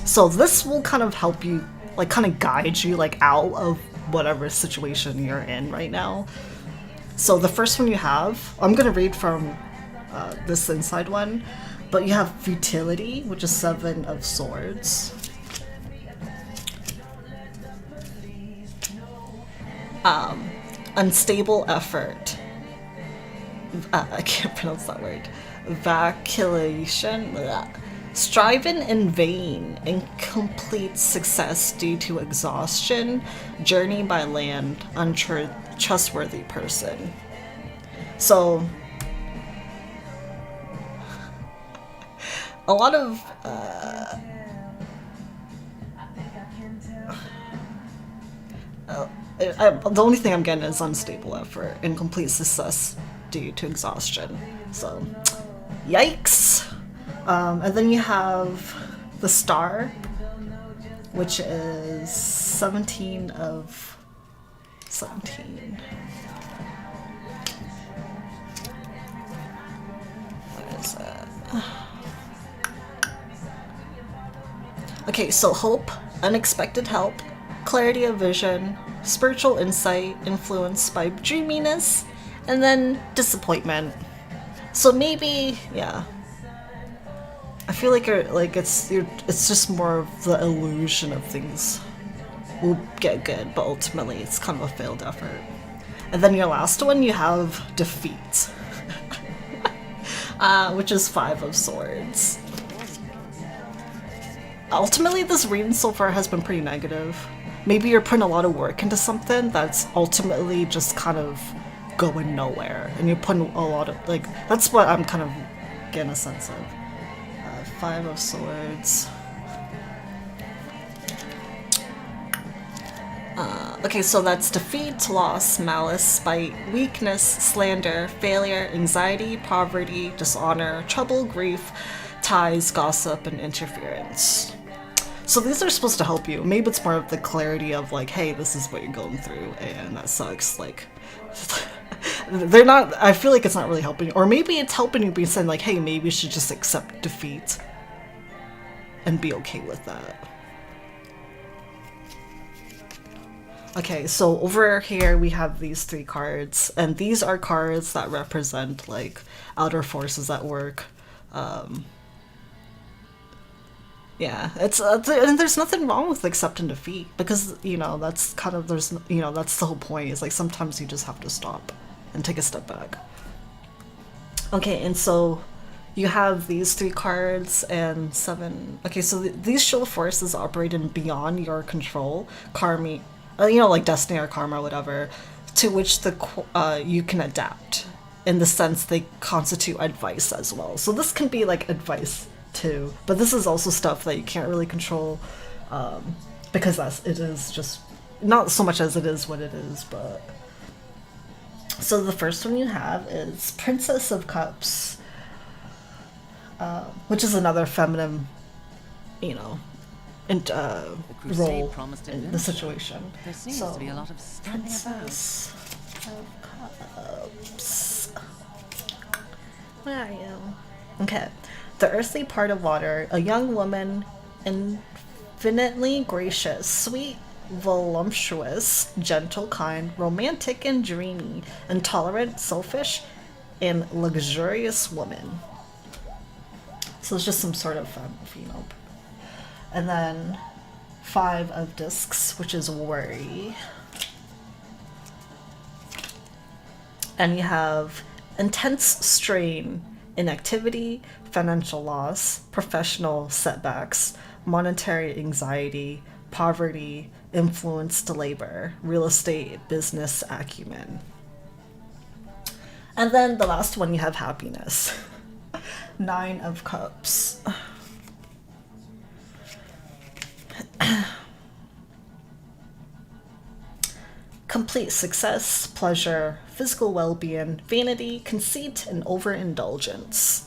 So this will kind of help you, like kind of guide you like out of whatever situation you're in right now. So the first one you have, I'm gonna read from this inside one, but you have futility, which is 7 of swords. Unstable effort. I can't pronounce that word. Vacillation. Blah. Striving in vain. Incomplete success due to exhaustion. Journey by land. Untrustworthy person. So, a lot of the only thing I'm getting is unstable effort, incomplete success due to exhaustion. So, yikes! And then you have the star, which is 17 of 17. What is that? Okay, so hope, unexpected help, clarity of vision, spiritual insight influenced by dreaminess, and then disappointment. So maybe, yeah. I feel like it's just more of the illusion of things will get good, but ultimately it's kind of a failed effort. And then your last one, you have defeat, which is 5 of swords. Ultimately, this reading so far has been pretty negative. Maybe you're putting a lot of work into something that's ultimately just kind of going nowhere, and you're putting a lot of, like, that's what I'm kind of getting a sense of. 5 of swords. Okay, so that's defeat, loss, malice, spite, weakness, slander, failure, anxiety, poverty, dishonor, trouble, grief, ties, gossip, and interference. So these are supposed to help you. Maybe it's more of the clarity of like, hey, this is what you're going through, and that sucks. Like, they're not, I feel like it's not really helping you. Or maybe it's helping you by saying like, hey, maybe you should just accept defeat and be okay with that. Okay, so over here we have these 3 cards, and these are cards that represent like outer forces at work. Yeah, and there's nothing wrong with accepting defeat because that's kind of that's the whole point. Is like sometimes you just have to stop and take a step back. Okay, and so you have these 3 cards and 7. Okay, so these show forces operating beyond your control, karma, like destiny or karma or whatever, to which you can adapt. In the sense they constitute advice as well. So this can be like advice too, but this is also stuff that you can't really control, because it is just not so much as it is what it is. But so the first one you have is Princess of Cups, which is another feminine, and crusade role promised in the adventure. situation. There seems So, to be a lot of standing about. Princess of Cups. Where are you? Okay. The earthly part of water, a young woman, infinitely gracious, sweet, voluptuous, gentle, kind, romantic and dreamy, intolerant, selfish, and luxurious woman. So it's just some sort of female. And then 5 of discs, which is worry. And you have intense strain, inactivity, financial loss, professional setbacks, monetary anxiety, poverty, influence to labor, real estate, business acumen. And then the last one, you have happiness. 9 of Cups. Complete success, pleasure, physical well-being, vanity, conceit, and overindulgence.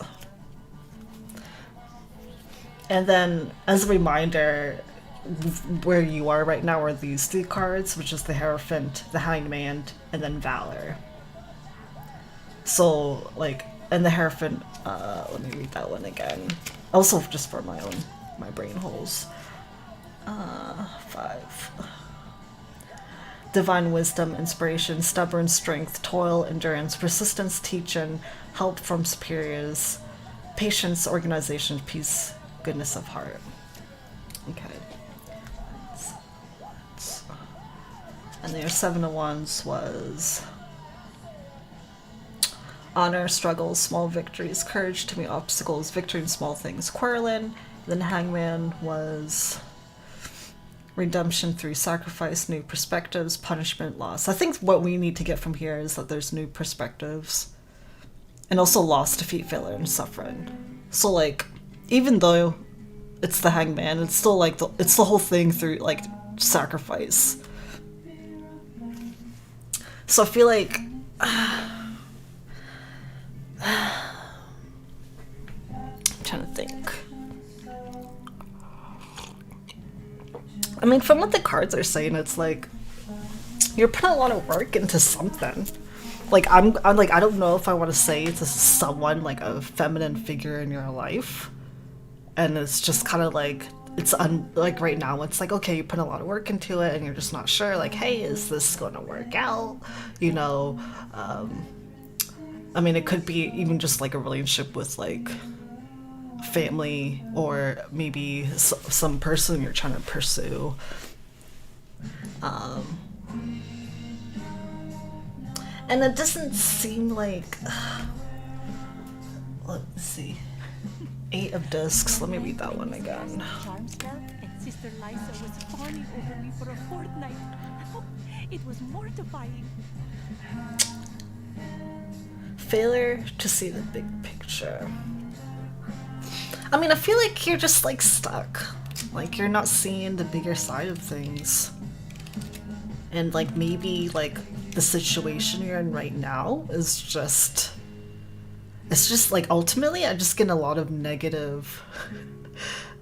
And then, as a reminder, where you are right now are these 3 cards, which is the Hierophant, the Hangman, and then Valor. So, like, and the Hierophant, let me read that one again. Also, just for my brain holes. 5. Divine wisdom, inspiration, stubborn strength, toil, endurance, persistence, teaching, help from superiors, patience, organization, peace, goodness of heart. Okay. And their 7 of Wands was honor, struggles, small victories, courage to meet obstacles, victory in small things, quarreling. Then Hangman was redemption through sacrifice, new perspectives, punishment, loss. I think what we need to get from here is that there's new perspectives. And also loss, defeat, failure, and suffering. So, like, even though it's the Hangman, it's still, like, it's the whole thing through, like, sacrifice. So I feel like... I'm trying to think. I mean, from what the cards are saying, it's like you're putting a lot of work into something. Like I'm like, I don't know if I want to say to someone like a feminine figure in your life, and it's just kind of like like right now it's like, okay, you put a lot of work into it, and you're just not sure. Like, hey, is this going to work out? I mean, it could be even just like a relationship with like family, or maybe some person you're trying to pursue. And it doesn't seem like let's see, 8 of discs. Let me read that one again. Charm spell, and Sister Liza was fawning over me for a fortnight. It was mortifying. Failure to see the big picture. I mean, I feel like you're just like stuck. Like you're not seeing the bigger side of things. And like maybe like the situation you're in right now is just... It's just like ultimately I just get a lot of negative...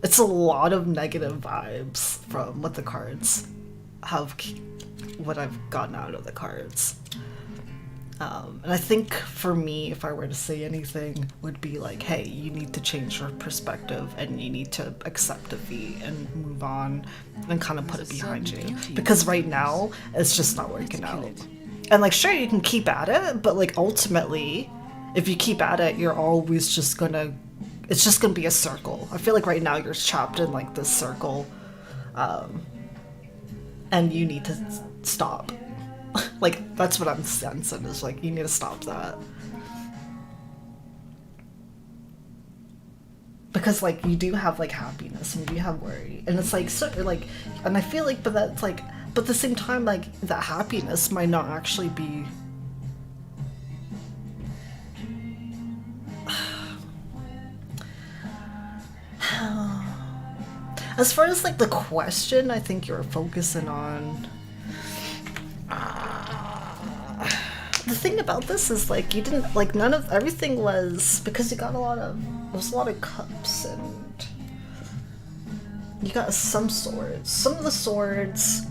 It's a lot of negative vibes from what the cards have... What I've gotten out of the cards. And I think for me, if I were to say anything, would be like, hey, you need to change your perspective and you need to accept defeat and move on and kind of put it behind you. Because right now, it's just not working out. And like, sure, you can keep at it, but like ultimately, if you keep at it, you're always just gonna it's just gonna be a circle. I feel like right now you're trapped in like this circle, and you need to stop. Like, that's what I'm sensing, is like, you need to stop that. Because like, you do have like happiness and you do have worry, and it's like, so like, and I feel like, but that's like, but at the same time, like, that happiness might not actually be as far as like the question I think you're focusing on, the thing about this is like, you didn't like, none of everything was, because you got there was a lot of cups, and you got some swords. Some of the swords,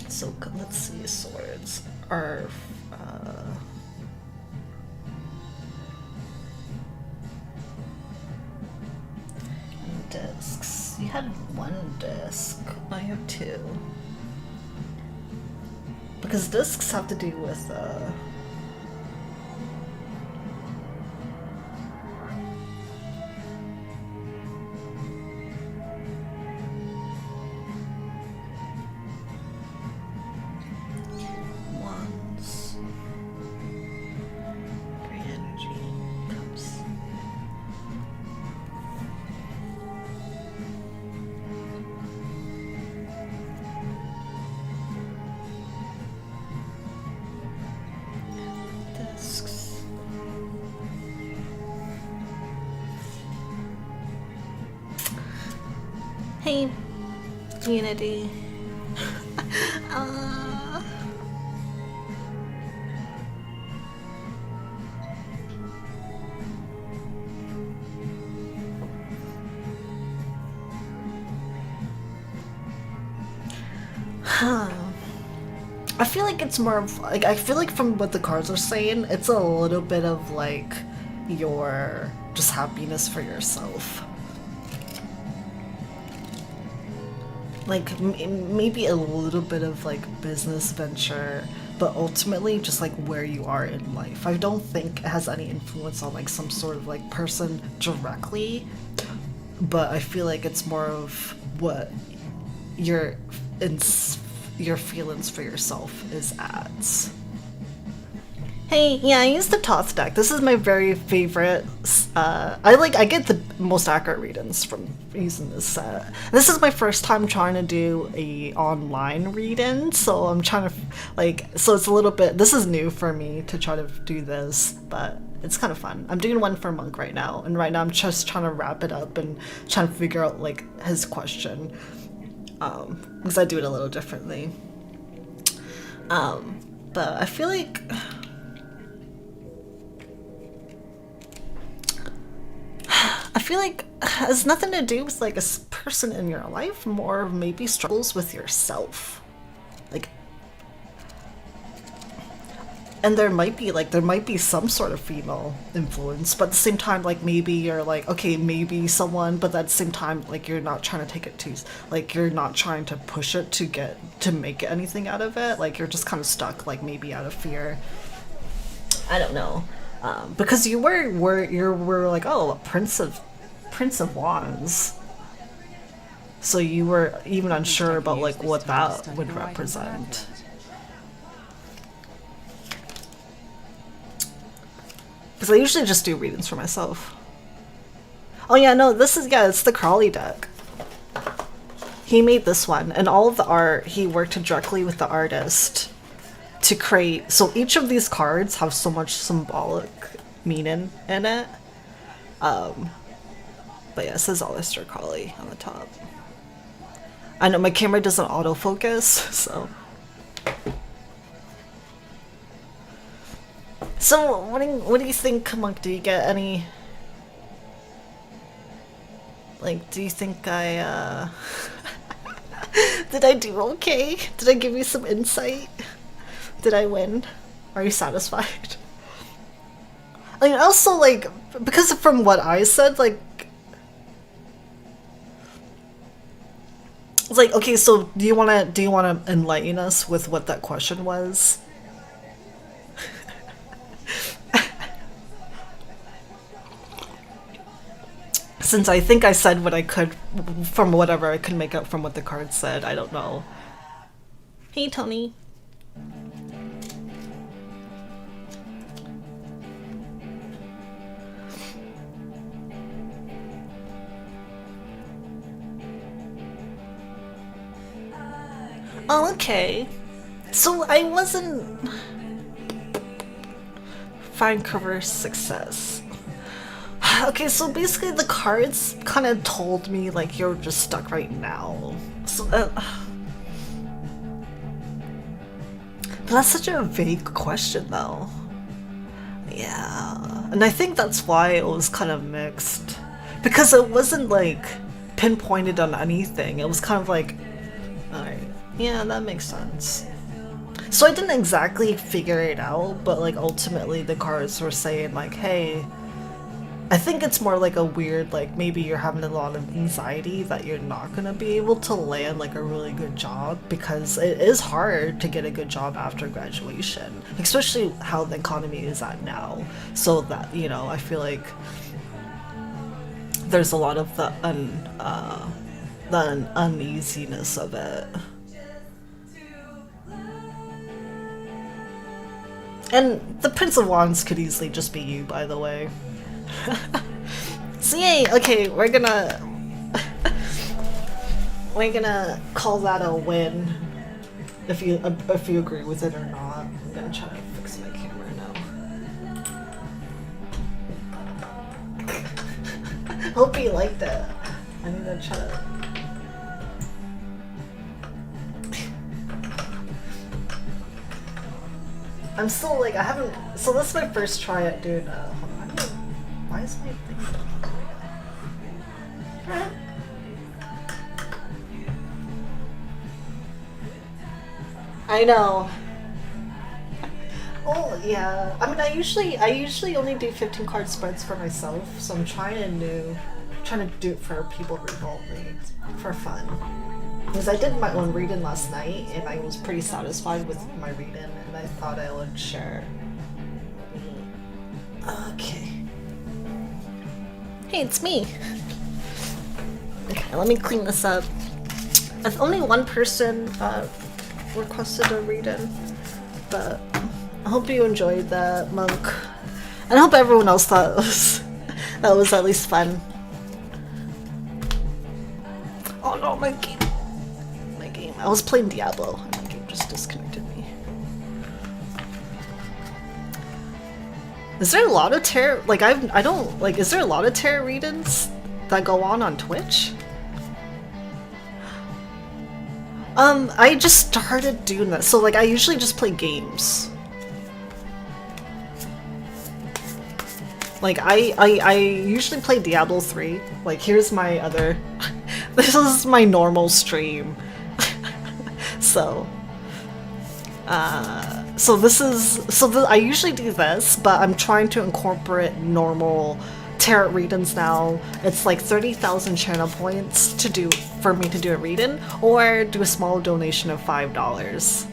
so let's see, swords are discs. You had one disc. Now you have two. Because discs have to do with wands, free energy, cups. Discs. Hey, Unity. I feel like it's more of like, I feel like from what the cards are saying, it's a little bit of like your just happiness for yourself. Like maybe a little bit of like business venture, but ultimately just like where you are in life. I don't think it has any influence on like some sort of like person directly, but I feel like it's more of what your feelings for yourself is at. Hey, yeah, I use the Toth deck. This is my very favorite. I get the most accurate readings from using this set. This is my first time trying to do a online reading, so I'm trying to so it's a little bit. This is new for me to try to do this, but it's kind of fun. I'm doing one for Monk right now, and right now I'm just trying to wrap it up and trying to figure out like his question, because I do it a little differently. But I feel like. I feel like it has nothing to do with like a person in your life, more maybe struggles with yourself. Like, and there might be some sort of female influence, but at the same time, like maybe you're like, okay, maybe someone, but at the same time, like you're not trying to take it too, like you're not trying to push it to make anything out of it. Like you're just kind of stuck, like maybe out of fear. I don't know. Because you were like, oh, Prince of Wands, so you were even unsure about like what that would represent. Because I usually just do readings for myself. Oh yeah, no, it's the Crawley deck. He made this one, and all of the art he worked directly with the artist to create. So each of these cards have so much symbolic meaning in it. But yeah, it says Aleister Crowley on the top. I know my camera doesn't autofocus, so. So what do you think, Monk? Do you get any? Like, do you think I did I do okay? Did I give you some insight? Did I win? Are you satisfied? I mean, also, like, because from what I said, like, it's like, okay, so do you wanna enlighten us with what that question was? Since I think I said what I could from whatever I could make out from what the card said, I don't know. Hey, Tony. Oh, okay. So I wasn't... Find cover success. Okay, so basically the cards kind of told me like you're just stuck right now. So but that's such a vague question though. Yeah, and I think that's why it was kind of mixed. Because it wasn't like pinpointed on anything. It was kind of like, alright, yeah, that makes sense. So I didn't exactly figure it out, but like ultimately the cards were saying like, hey, I think it's more like a weird, like maybe you're having a lot of anxiety that you're not gonna be able to land like a really good job, because it is hard to get a good job after graduation, especially how the economy is at now. So that, you know, I feel like there's a lot of the uneasiness of it. And the Prince of Wands could easily just be you, by the way. So yay, okay, we're gonna call that a win if you agree with it or not. I'm gonna try to fix my camera now. Hope you liked it. I need to try to... I'm still like, I haven't, so this is my first try at doing hold on, why is my thing? I know. Oh yeah, I mean I usually only do 15 card spreads for myself, so I'm trying to do it for people remotely for fun. Because I did my own reading last night and I was pretty satisfied with my reading, and I thought I would share. Okay. Hey, it's me. Okay, let me clean this up. If only one person requested a reading, but I hope you enjoyed that, Monk. And I hope everyone else thought that was at least fun. Oh no, my game. I was playing Diablo and my game just disconnected me. Is there a lot of tarot, like I don't, like, is there a lot of tarot readings that go on Twitch? I just started doing that, so like I usually just play games. Like I usually play Diablo 3. Like here's my other, this is my normal stream. So I usually do this, but I'm trying to incorporate normal tarot readings now. It's like 30,000 channel points for me to do a reading, or do a small donation of $5.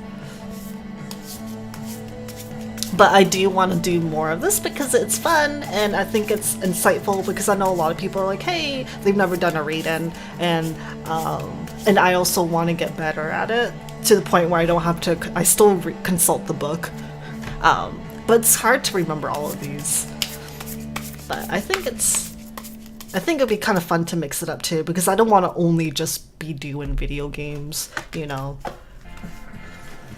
But I do want to do more of this because it's fun and I think it's insightful, because I know a lot of people are like, hey, they've never done a reading, and I also want to get better at it to the point where I don't have to, I still consult the book. But it's hard to remember all of these. But I think it'd be kind of fun to mix it up too, because I don't want to only just be doing video games, you know.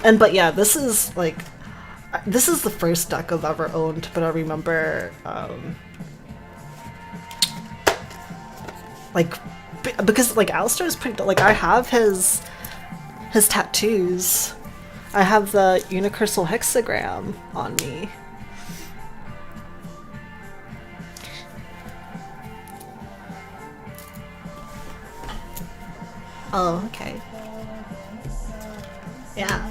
But yeah, this is the first deck I've ever owned, but I remember, because like Alistair is pretty, like I have his tattoos. I have the Unicursal Hexagram on me. Oh, okay. Yeah.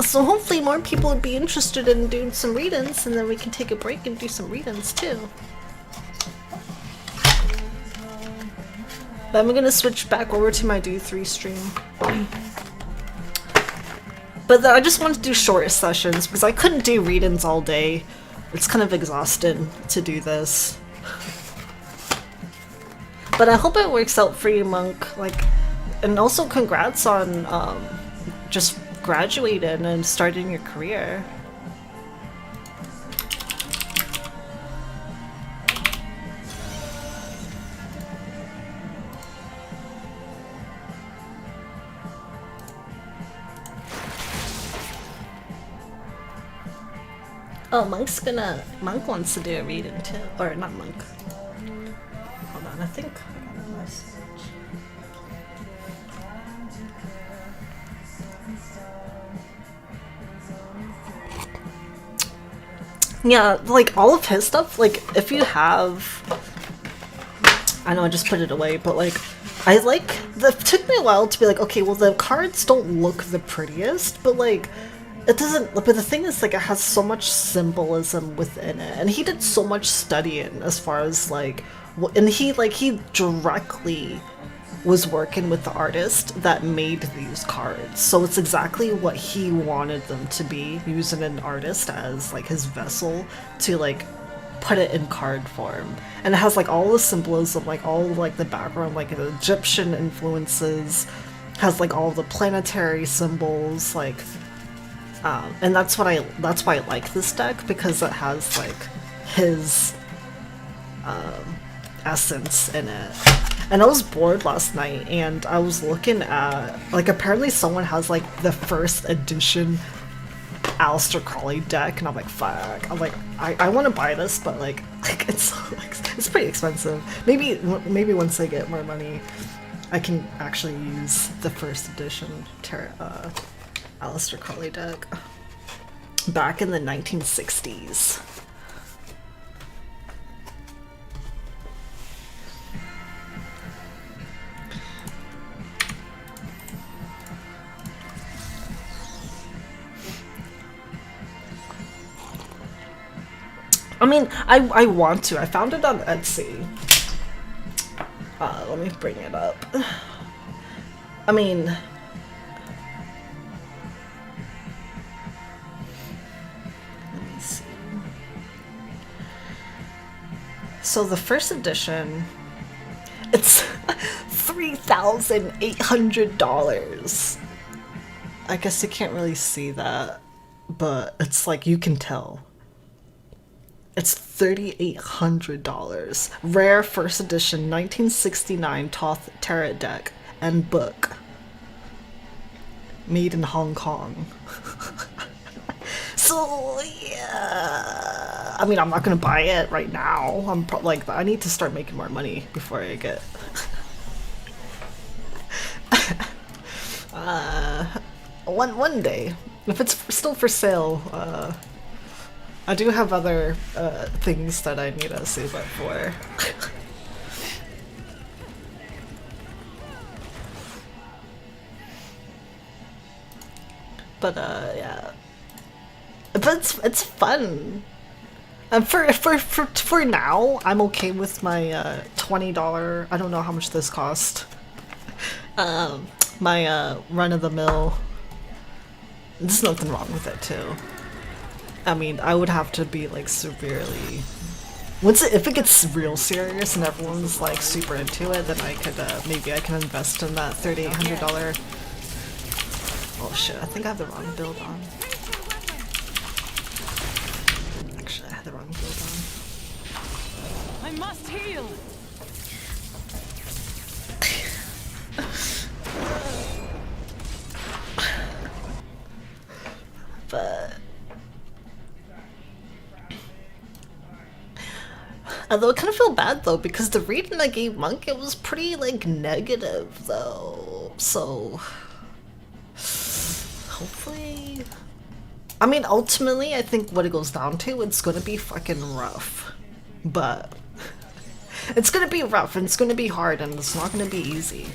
So hopefully more people would be interested in doing some readings, and then we can take a break and do some readings too. But I'm gonna switch back over to my Do3 stream. But But then I just wanted to do short sessions because I couldn't do read-ins all day. It's kind of exhausting to do this. But I hope it works out for you, Monk. Like, and also congrats on just graduating and starting your career. Oh, Monk wants to do a reading too. Or not Monk. Hold on, I think I got a message. Yeah, like all of his stuff, like if you have, I know I just put it away, but like I like, it took me a while to be like, okay, well the cards don't look the prettiest, but like it doesn't, but the thing is like it has so much symbolism within it, and he did so much studying as far as like, and he directly was working with the artist that made these cards, so it's exactly what he wanted them to be, using an artist as like his vessel to like put it in card form. And it has like all the symbolism, like all like the background, like the Egyptian influences, has like all the planetary symbols, like and that's why I like this deck, because it has like his essence in it. And I was bored last night and I was looking at, like, apparently someone has like the first edition Aleister Crowley deck, and I'm like, fuck. I'm like, I want to buy this, but like it's pretty expensive. Maybe once I get more money I can actually use the first edition Aleister Crowley deck back in the 1960s. I mean, I want to. I found it on Etsy. Let me bring it up. I mean, let me see. So the first edition, it's $3,800. I guess you can't really see that, but it's like you can tell. It's $3,800. Rare first edition 1969 Thoth Tarot deck and book. Made in Hong Kong. So, yeah. I mean, I'm not gonna buy it right now. I'm like, I need to start making more money before I get. One day. If it's still for sale, I do have other things that I need to save up for. But yeah. But it's fun. And for now, I'm okay with my $20. I don't know how much this cost. My run-of-the-mill. There's nothing wrong with it too. I mean, I would have to be like severely. If it gets real serious and everyone's like super into it, then I could maybe I can invest in that $3,800. Oh shit! I think I have the wrong build on. Actually, I had the wrong build on. I must heal. But. Although I kind of feel bad though, because the reading I gave Monk, it was pretty like negative though, so hopefully, I mean ultimately I think what it goes down to, it's gonna be fucking rough, but it's gonna be rough and it's gonna be hard and it's not gonna be easy.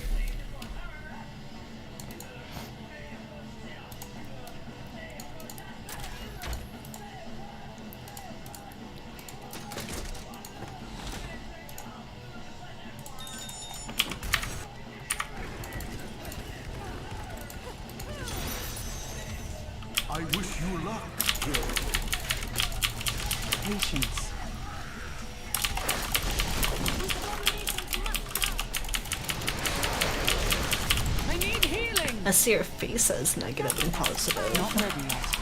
Patience. I need healing. I see your face as negative and positive. Not ready yet.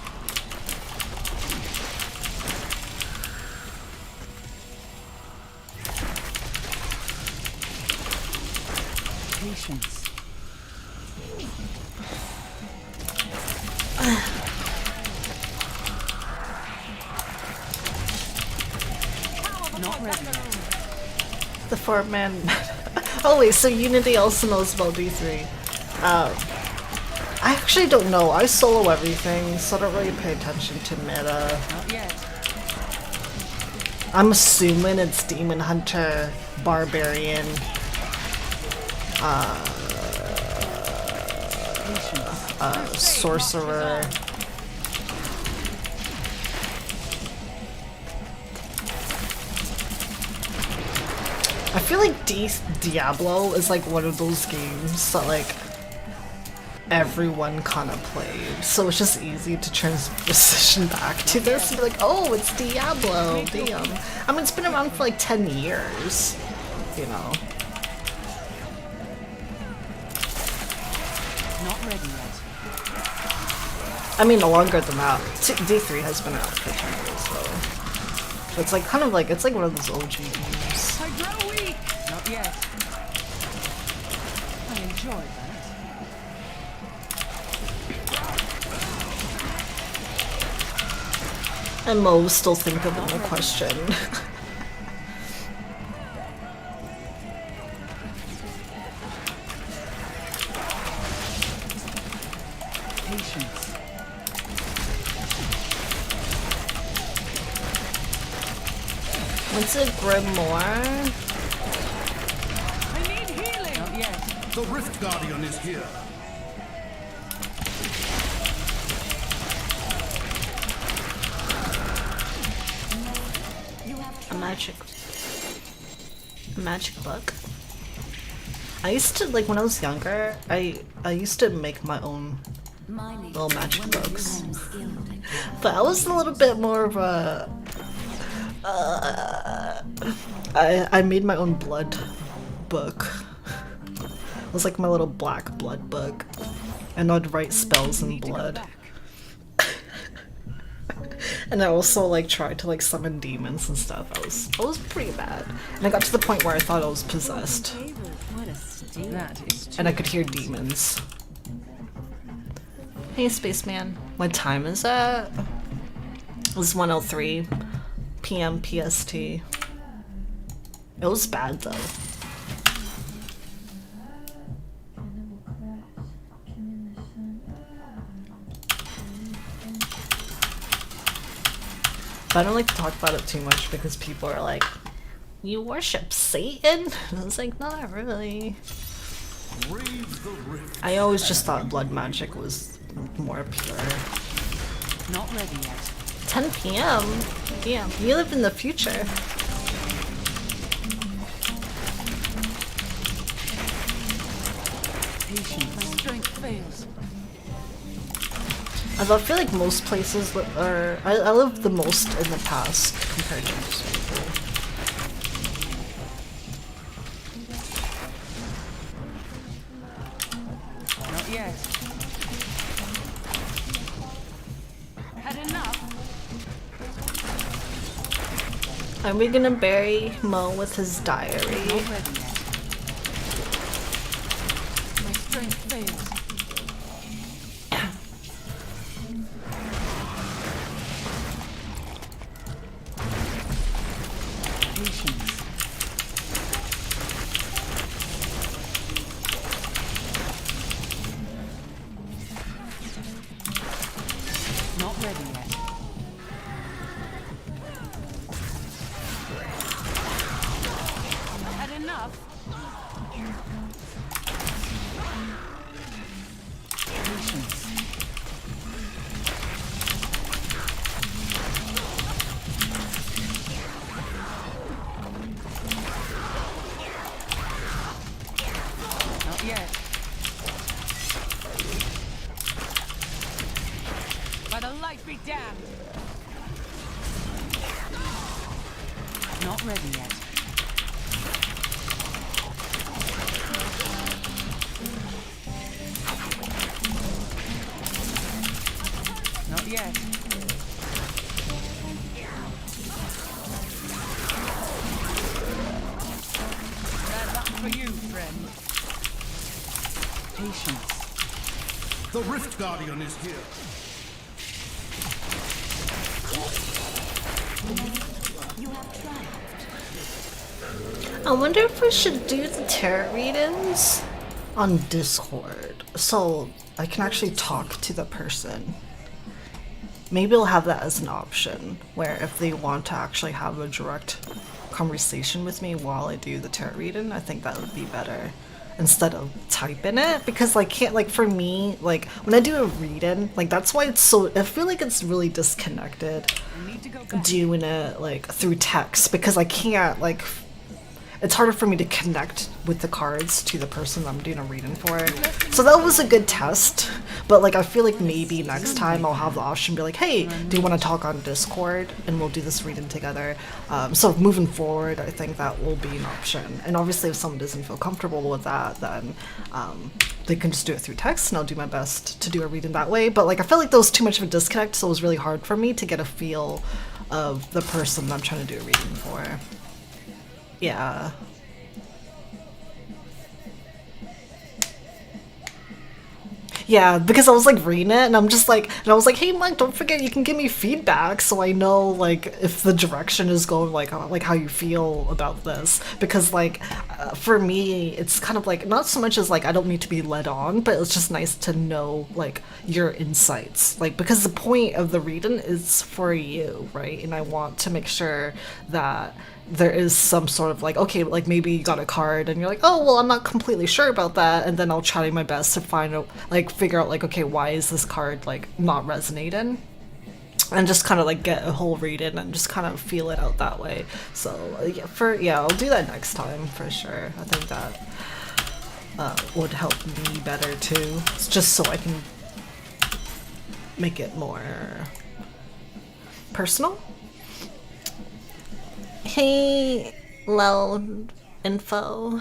Patience. Not ready yet. The 4-man. Oh wait, so Unity also knows about D3. I actually don't know. I solo everything, so I don't really pay attention to meta. Not yet. I'm assuming it's Demon Hunter, Barbarian, Sorcerer. I feel like Diablo is like one of those games that like everyone kind of played, so it's just easy to transition back to this and be like, oh, it's Diablo, damn. I mean, it's been around for like 10 years, you know. Not ready yet. I mean, longer than that. D3 has been out for 10 years, so it's like kind of like, it's like one of those OG games. I grow weak. Not yet. I enjoy that. And Mo was still thinking of the question. Patience. What's a grimoire? I need healing. Not yet. The Rift Guardian is here. A magic book. I used to, like when I was younger, I used to make my own little magic books. But I was a little bit more of a I made my own blood book. It was like my little black blood book. And I'd write spells in blood. And I also like tried to like summon demons and stuff. I was pretty bad. And I got to the point where I thought I was possessed. That is too And I could hear demons. Hey spaceman. What time is that? It was 1:03 p.m. PST. It was bad though. But I don't like to talk about it too much because people are like, you worship Satan? And I was like, not really. I always just thought blood magic was more pure. not ready yet. 10 p.m.? Damn, you live in the future. Patience. My strength fails. I feel like most places are. I live the most in the past compared to most people. Not yet. Had enough. Are we gonna bury Mo with his diary? Not ready yet. My strength fails. Patience. Not ready yet. Had enough. Patience. Not ready yet. Not yet. That's up for you, friend. Patience. The Rift Guardian is here. You have triumphed. I wonder if we should do the tarot readings on Discord so I can actually talk to the person. Maybe I'll have that as an option where if they want to actually have a direct conversation with me while I do the tarot reading, I think that would be better instead of typing it, because like can't like for me, like when I do a reading, like that's why it's so, I feel like it's really disconnected I need to go back. doing it like through text, because I can't like, it's harder for me to connect with the cards to the person I'm doing a reading for. So that was a good test, but like I feel like maybe next time I'll have the option to be like, hey, do you want to talk on Discord and we'll do this reading together. So moving forward, I think that will be an option. And obviously if someone doesn't feel comfortable with that, then they can just do it through text and I'll do my best to do a reading that way. But like I feel like there was too much of a disconnect, so it was really hard for me to get a feel of the person I'm trying to do a reading for. Yeah. Yeah, because I was like reading it and I'm just like, and I was like, hey Mike, don't forget you can give me feedback so I know like if the direction is going like how you feel about this. Because like for me, it's kind of like, not so much as like I don't need to be led on, but it's just nice to know like your insights. Like, because the point of the reading is for you, right? And I want to make sure that there is some sort of like, okay, like maybe you got a card and you're like, oh, well, I'm not completely sure about that. And then I'll try my best to find out, like figure out like, okay, why is this card like not resonating? And just kind of like get a whole reading and just kind of feel it out that way. So yeah, I'll do that next time for sure. I think that would help me better too. It's just so I can make it more personal. Hey, loud info.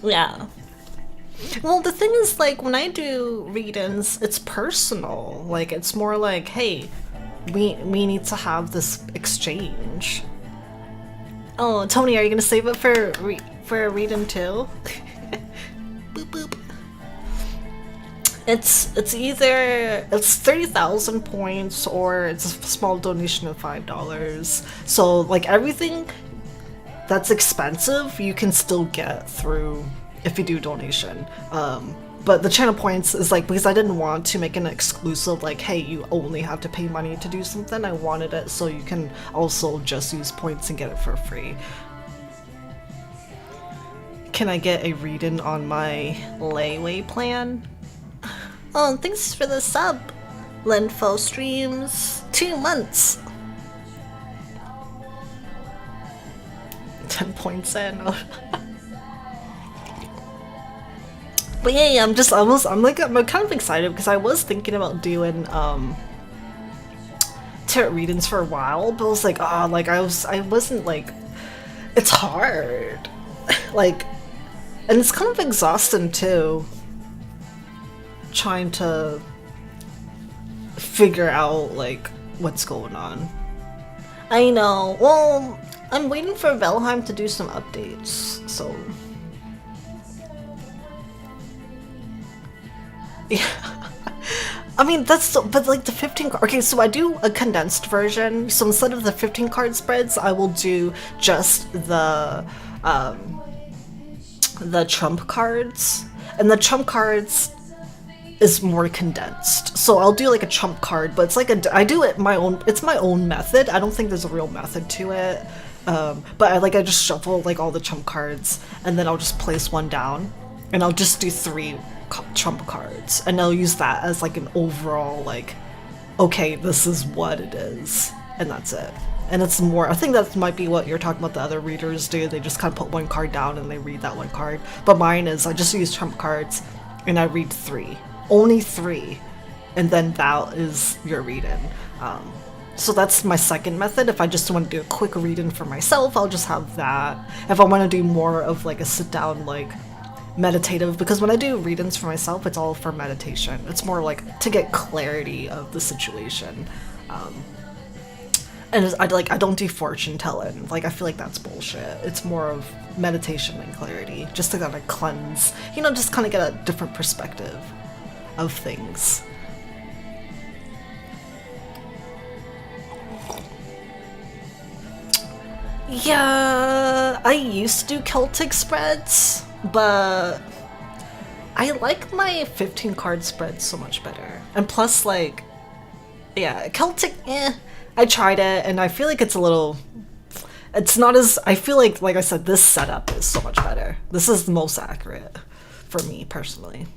Yeah. Well, the thing is, like, when I do readings, it's personal. Like, it's more like, hey, we need to have this exchange. Oh, Tony, are you gonna save it for a reading too? Boop boop. It's either it's 30,000 points or it's a small donation of $5. So like everything that's expensive you can still get through if you do donation. But the channel points is like, because I didn't want to make an exclusive like, hey, you only have to pay money to do something. I wanted it so you can also just use points and get it for free. Can I get a reading on my layaway plan? Oh, thanks for the sub. Linfo streams 2 months. 10 points in. But yeah, I'm kind of excited because I was thinking about doing tarot readings for a while, but I was like, oh, like I wasn't like, it's hard. Like, and it's kind of exhausting too, trying to figure out like what's going on. I know. Well, I'm waiting for Valheim to do some updates, so yeah. I mean, that's but like the 15 okay, so I do a condensed version. So instead of the 15 card spreads, I will do just the trump cards, and the trump cards is more condensed. So I'll do like a trump card, but it's like I do it my own. It's my own method. I don't think there's a real method to it. But I just shuffle like all the trump cards, and then I'll just place one down, and I'll just do 3 trump cards, and I'll use that as like an overall like, okay, this is what it is, and that's it. And it's more, I think that might be what you're talking about the other readers do. They just kind of put one card down and they read that one card. But mine is I just use trump cards and I read 3. Only 3. and then that is your read-in. So that's my second method. If I just want to do a quick read-in for myself, I'll just have that. If I want to do more of like a sit-down, like meditative, because when I do read-ins for myself, it's all for meditation. It's more like to get clarity of the situation. And I don't do fortune telling. Like, I feel like that's bullshit. It's more of meditation and clarity, just to kind of cleanse, you know, just kind of get a different perspective of things. Yeah, I used to do Celtic spreads, but I like my 15 card spreads so much better. And plus, like, yeah, Celtic, I tried it, and I feel like it's a little... It's not as... I feel like I said, this setup is so much better. This is the most accurate for me, personally.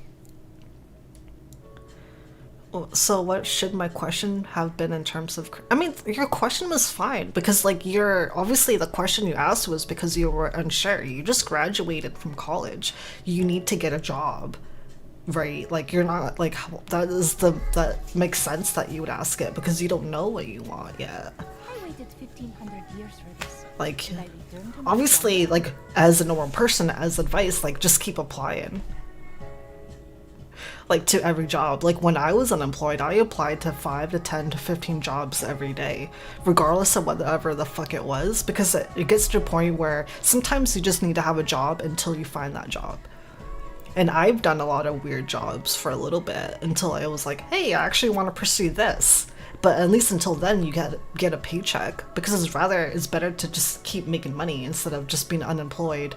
So what should my question have been in terms of... I mean, your question was fine, because, like, obviously the question you asked was because you were unsure. You just graduated from college. You need to get a job. Right, like you're not like that makes sense that you would ask it because you don't know what you want yet. I waited 1500 years for this. Like, Should I return to my obviously, like as a normal person, as advice, like just keep applying. Like to every job. Like when I was unemployed, I applied to 5 to 10 to 15 jobs every day, regardless of whatever the fuck it was, because it gets to a point where sometimes you just need to have a job until you find that job. And I've done a lot of weird jobs for a little bit until I was like, hey, I actually want to pursue this. But at least until then, you get a paycheck, because it's better to just keep making money instead of just being unemployed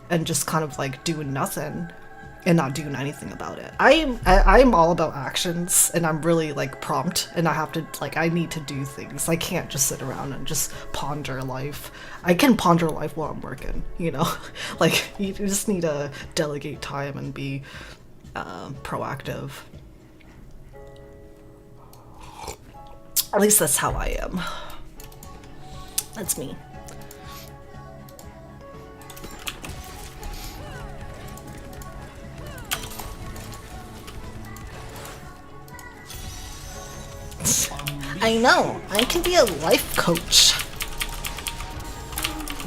and just kind of like doing nothing and not doing anything about it. I'm all about actions, and I'm really like prompt, and I need to do things. I can't just sit around and just ponder life. I can ponder life while I'm working, you know? Like you just need to delegate time and be proactive. At least that's how I am. That's me. I know, I can be a life coach.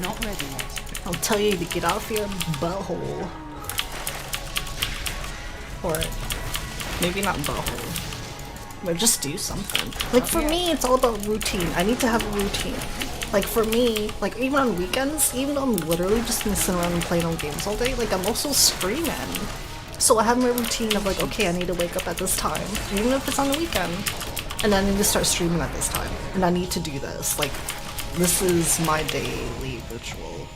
Not ready yet. I'll tell you to get off your butthole. Or maybe not butthole, but just do something. Like for me, it's all about routine. I need to have a routine. Like for me, like even on weekends, even though I'm literally just messing around and playing on games all day, like I'm also streaming. So I have my routine of like, okay, I need to wake up at this time, even if it's on the weekend. And I need to start streaming at this time. And I need to do this. Like, this is my daily ritual.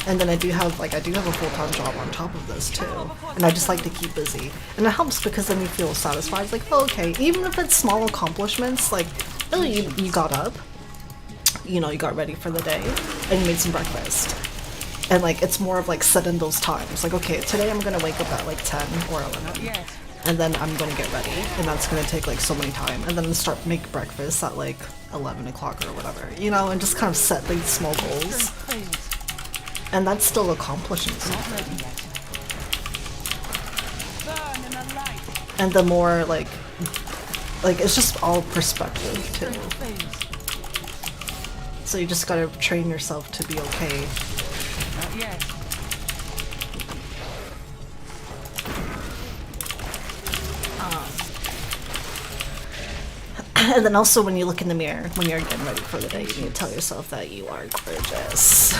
And then I do have a full-time job on top of this too. And I just like to keep busy. And it helps because then you feel satisfied. It's like, oh, okay, even if it's small accomplishments, like, oh, you got up, you know, you got ready for the day, and you made some breakfast. And like, it's more of like setting those times. Like, okay, today I'm gonna wake up at like 10 or 11. Yes. And then I'm gonna get ready, and that's gonna take like so many time, and then make breakfast at like 11 o'clock or whatever, you know, and just kind of set these small goals. And that's still accomplishing something. Not ready yet. Burn in the light. And the more like it's just all perspective too. So you just gotta train yourself to be okay. Not yet. And then also when you look in the mirror, when you're getting ready for the day, you need to tell yourself that you are gorgeous.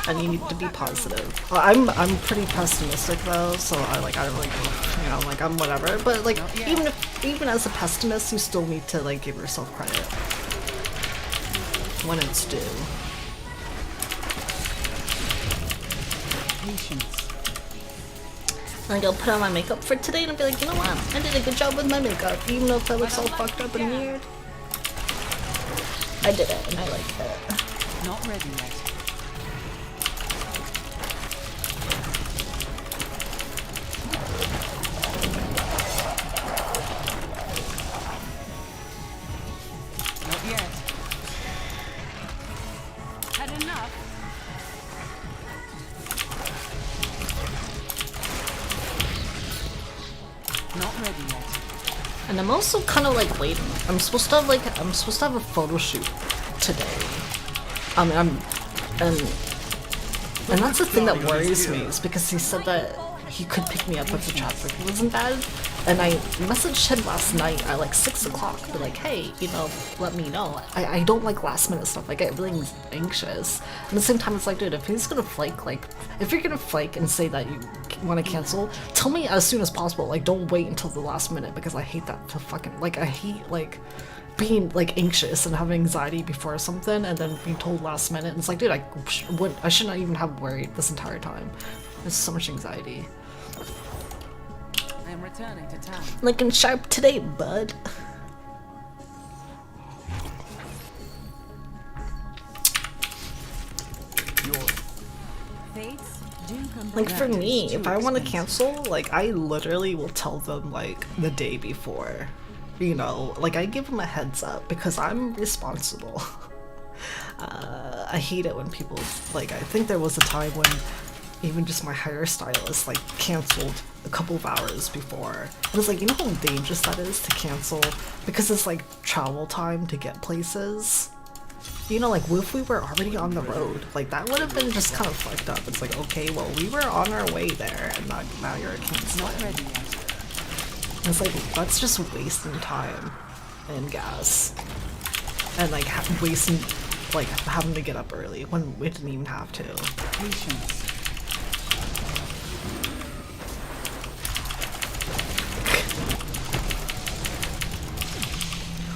And you need to be positive. Well, I'm pretty pessimistic though, so I don't really, you know, like I'm whatever. But like even as a pessimist, you still need to like give yourself credit when it's due. Patience. I'm gonna put on my makeup for today and I'll be like, you know what? I did a good job with my makeup, even though if it looks all fucked up and weird. I did it and I like it. Not ready yet. Not yet. Had enough. Not ready yet. And I'm also kind of like waiting. I'm supposed to have a photo shoot today. I mean, and that's the thing that worries me, is because he said that he could pick me up if the traffic wasn't bad. And I messaged him last night at like 6 o'clock, be like, hey, you know, let me know. I don't like last minute stuff. I get really anxious. And at the same time, it's like, dude, if he's gonna flake, like, if you're gonna flake and say that you want to cancel, tell me as soon as possible. Like, don't wait until the last minute, because I hate that to fucking, like, I hate, like, being, like, anxious and having anxiety before something and then being told last minute. And it's like, dude, I should not even have worried this entire time. There's so much anxiety. I am returning to town. Looking sharp today, bud. Fates do come Like back. for me, if I want to cancel, like I literally will tell them like the day before. You know, like I give them a heads up because I'm responsible. I hate it when people, like, I think there was a time when even just my hairstylist like canceled a couple of hours before. And it's like, you know how dangerous that is to cancel because it's like travel time to get places. You know, like what if we were already on the road? Like that would have been just kind of fucked up. It's like, okay, well we were on our way there and now you're canceling. Not ready yet. It's like, that's just wasting time and gas. And like wasting, like having to get up early when we didn't even have to. Patience.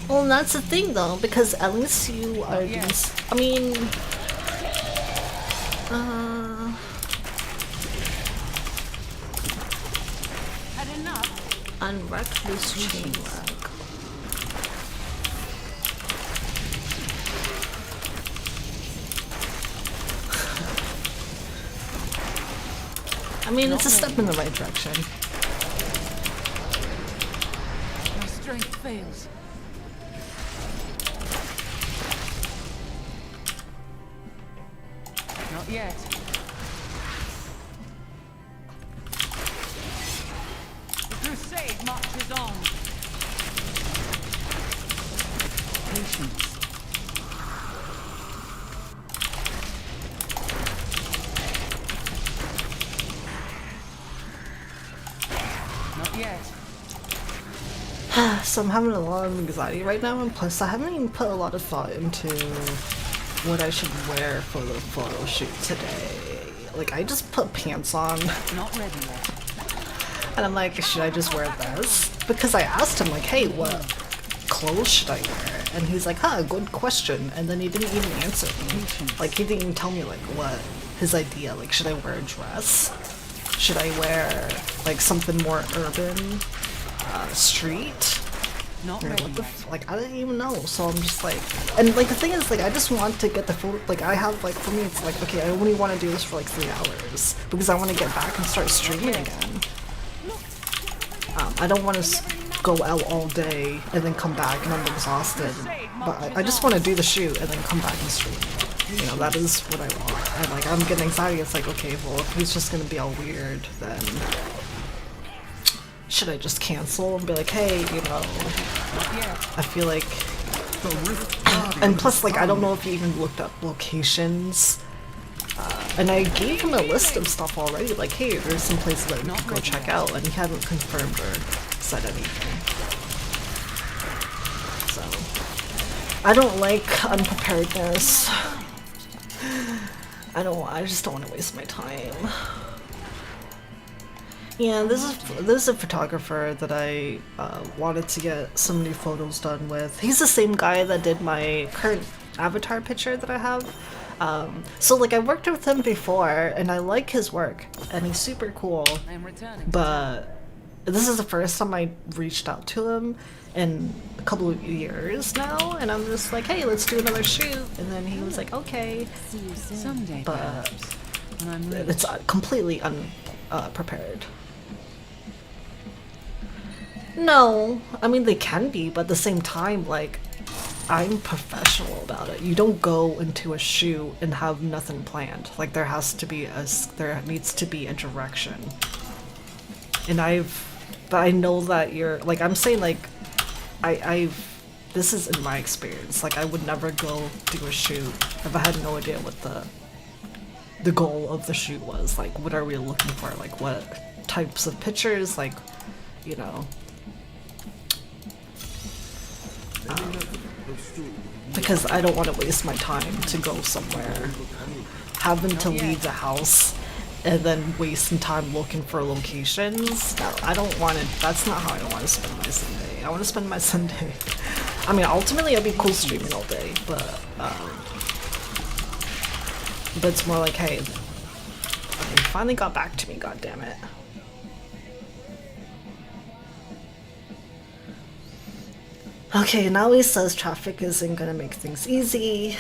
Well, and that's the thing though, because at least you are Yes. I mean, Had enough. unwreck this chain wreck. I mean, it's a step in the right direction. My strength fails. Not yet. The crusade marches on. Patience. Not yet. So I'm having a lot of anxiety right now, and plus I haven't even put a lot of thought into what I should wear for the photo shoot today. Like, I just put pants on, Not ready yet. and I'm like, should I just wear this? Because I asked him, like, hey, what clothes should I wear? And he's like, huh, good question. And then he didn't even answer me. Like, he didn't even tell me, like, what his idea. Like, should I wear a dress? Should I wear, like, something more urban? Street? Not Or ready what the yet. like, I didn't even know. So I'm just like, and like the thing is, like, I just want to get the photo. Like, I have, like, for me, it's like, okay, I only want to do this for like 3 hours because I want to get back and start streaming again. I don't want to go out all day and then come back and I'm exhausted. But I just want to do the shoot and then come back and stream. You know, that is what I want. And like, I'm getting anxiety. It's like, okay, well, if he's just gonna be all weird, then should I just cancel and be like, hey, you know, I feel like, and plus, like, I don't know if he even looked up locations, and I gave him a list of stuff already, like, hey, there's some places that you can go check out, and he hadn't confirmed or said anything. So, I don't like unpreparedness. I just don't want to waste my time. Yeah, this is a photographer that I wanted to get some new photos done with. He's the same guy that did my current avatar picture that I have. So like, I worked with him before, and I like his work, and he's super cool. I am returning. But this is the first time I reached out to him in a couple of years now, and I'm just like, hey, let's do another shoot. And then he was like, okay, See you soon. Someday, but perhaps, when I'm rich. it's completely unprepared. No, I mean they can be, but at the same time, like, I'm professional about it. You don't go into a shoot and have nothing planned. Like, there needs to be a direction. And I know that you're, like, I'm saying, like, this is in my experience. Like I would never go do a shoot if I had no idea what the goal of the shoot was. Like what are we looking for? Like what types of pictures? Like, you know. Because I don't want to waste my time to go somewhere, having to leave the house, and then wasting time looking for locations. No, I don't want to. That's not how I want to spend my Sunday. I want to spend my Sunday. I mean, ultimately, it'd be cool streaming all day, but it's more like, hey, okay, you finally got back to me. God damn it. Okay, now he says traffic isn't gonna make things easy.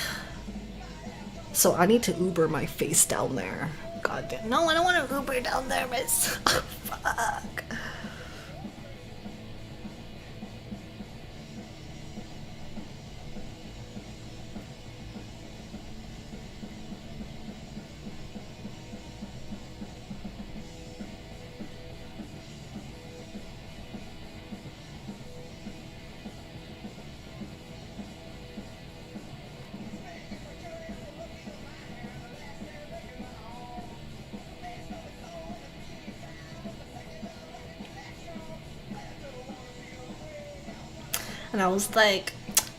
So I need to Uber my face down there. God damn. No, I don't want to Uber down there, miss. Oh, fuck. And I was like,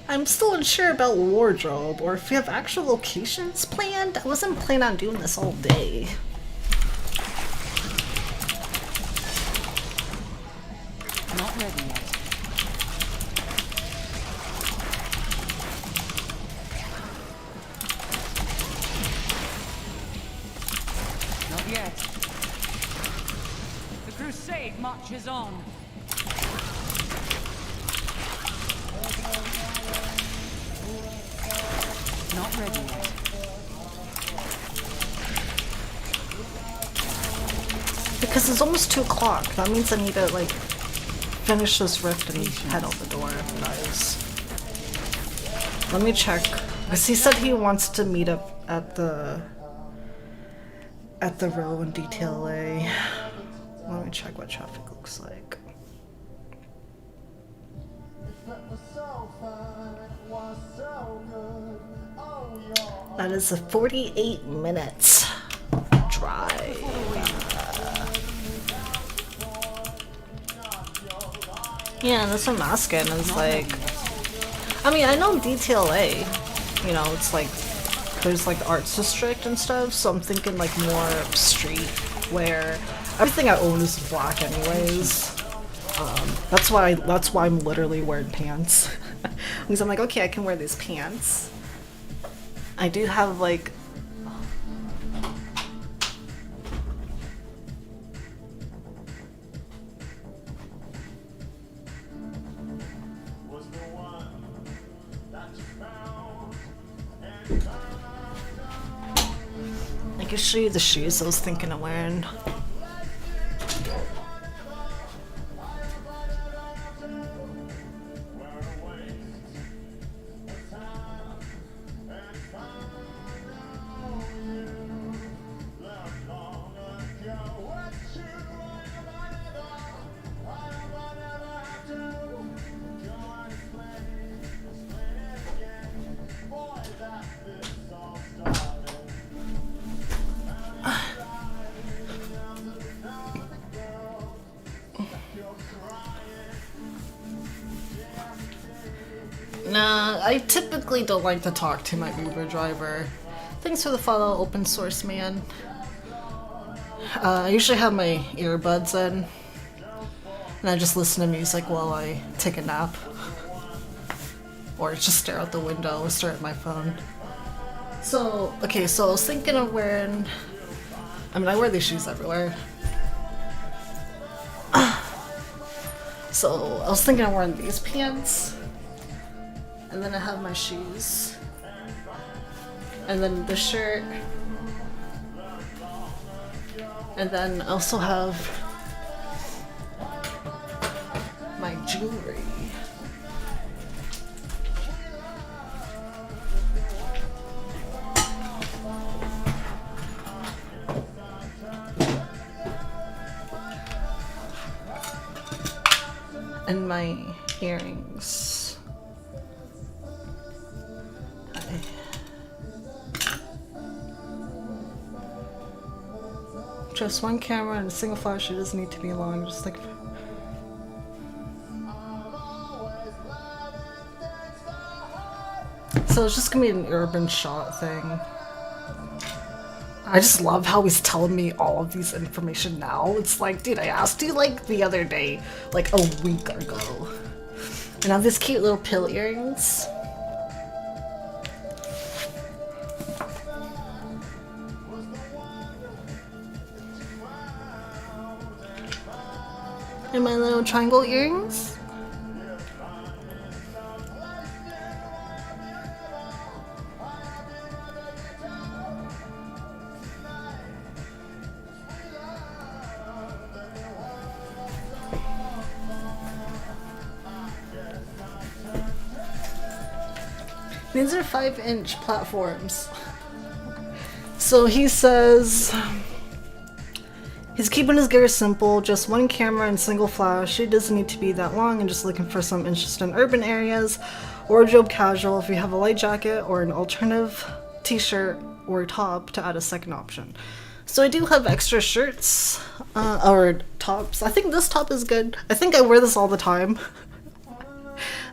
I'm still unsure about wardrobe or if you have actual locations planned. I wasn't planning on doing this all day. Not ready yet. Not yet. The crusade marches on. Not ready yet. Because it's almost 2 o'clock. That means I need to, like, finish this rift and head out the door, guys. Let me check. Because he said he wants to meet up at the row in DTLA. Let me check what traffic looks like. That is a 48 minutes drive. Yeah, that's what I'm asking. It's like, I mean, I know DTLA, you know, it's like, there's like the arts district and stuff, so I'm thinking like more street where everything I own is black anyways. That's why I'm literally wearing pants. Because I'm like, okay, I can wear these pants. I do have like I can show you the shoes I was thinking of wearing. Nah, I typically don't like to talk to my Uber driver. Thanks for the follow, open source man. I usually have my earbuds in, and I just listen to music while I take a nap. Or just stare out the window or stare at my phone. So, okay, so I was thinking of wearing... I mean, I wear these shoes everywhere. So, I was thinking of wearing these pants. And then I have my shoes. And then the shirt. And then I also have my jewelry. And my Earrings. Just one camera and a single flash. It doesn't need to be long. Just like. So it's just gonna be an urban shot thing. I just love how he's telling me all of these information now. It's like, dude, I asked you like the other day, like a week ago. And I have these cute little pill earrings. And my little triangle earrings. These are 5-inch platforms. So he says he's keeping his gear simple, just one camera and single flash. It doesn't need to be that long, and just looking for some interest in urban areas. Wardrobe casual if you have a light jacket or an alternative t-shirt or top to add a second option. So I do have extra shirts or tops. I think this top is good. I think I wear this all the time.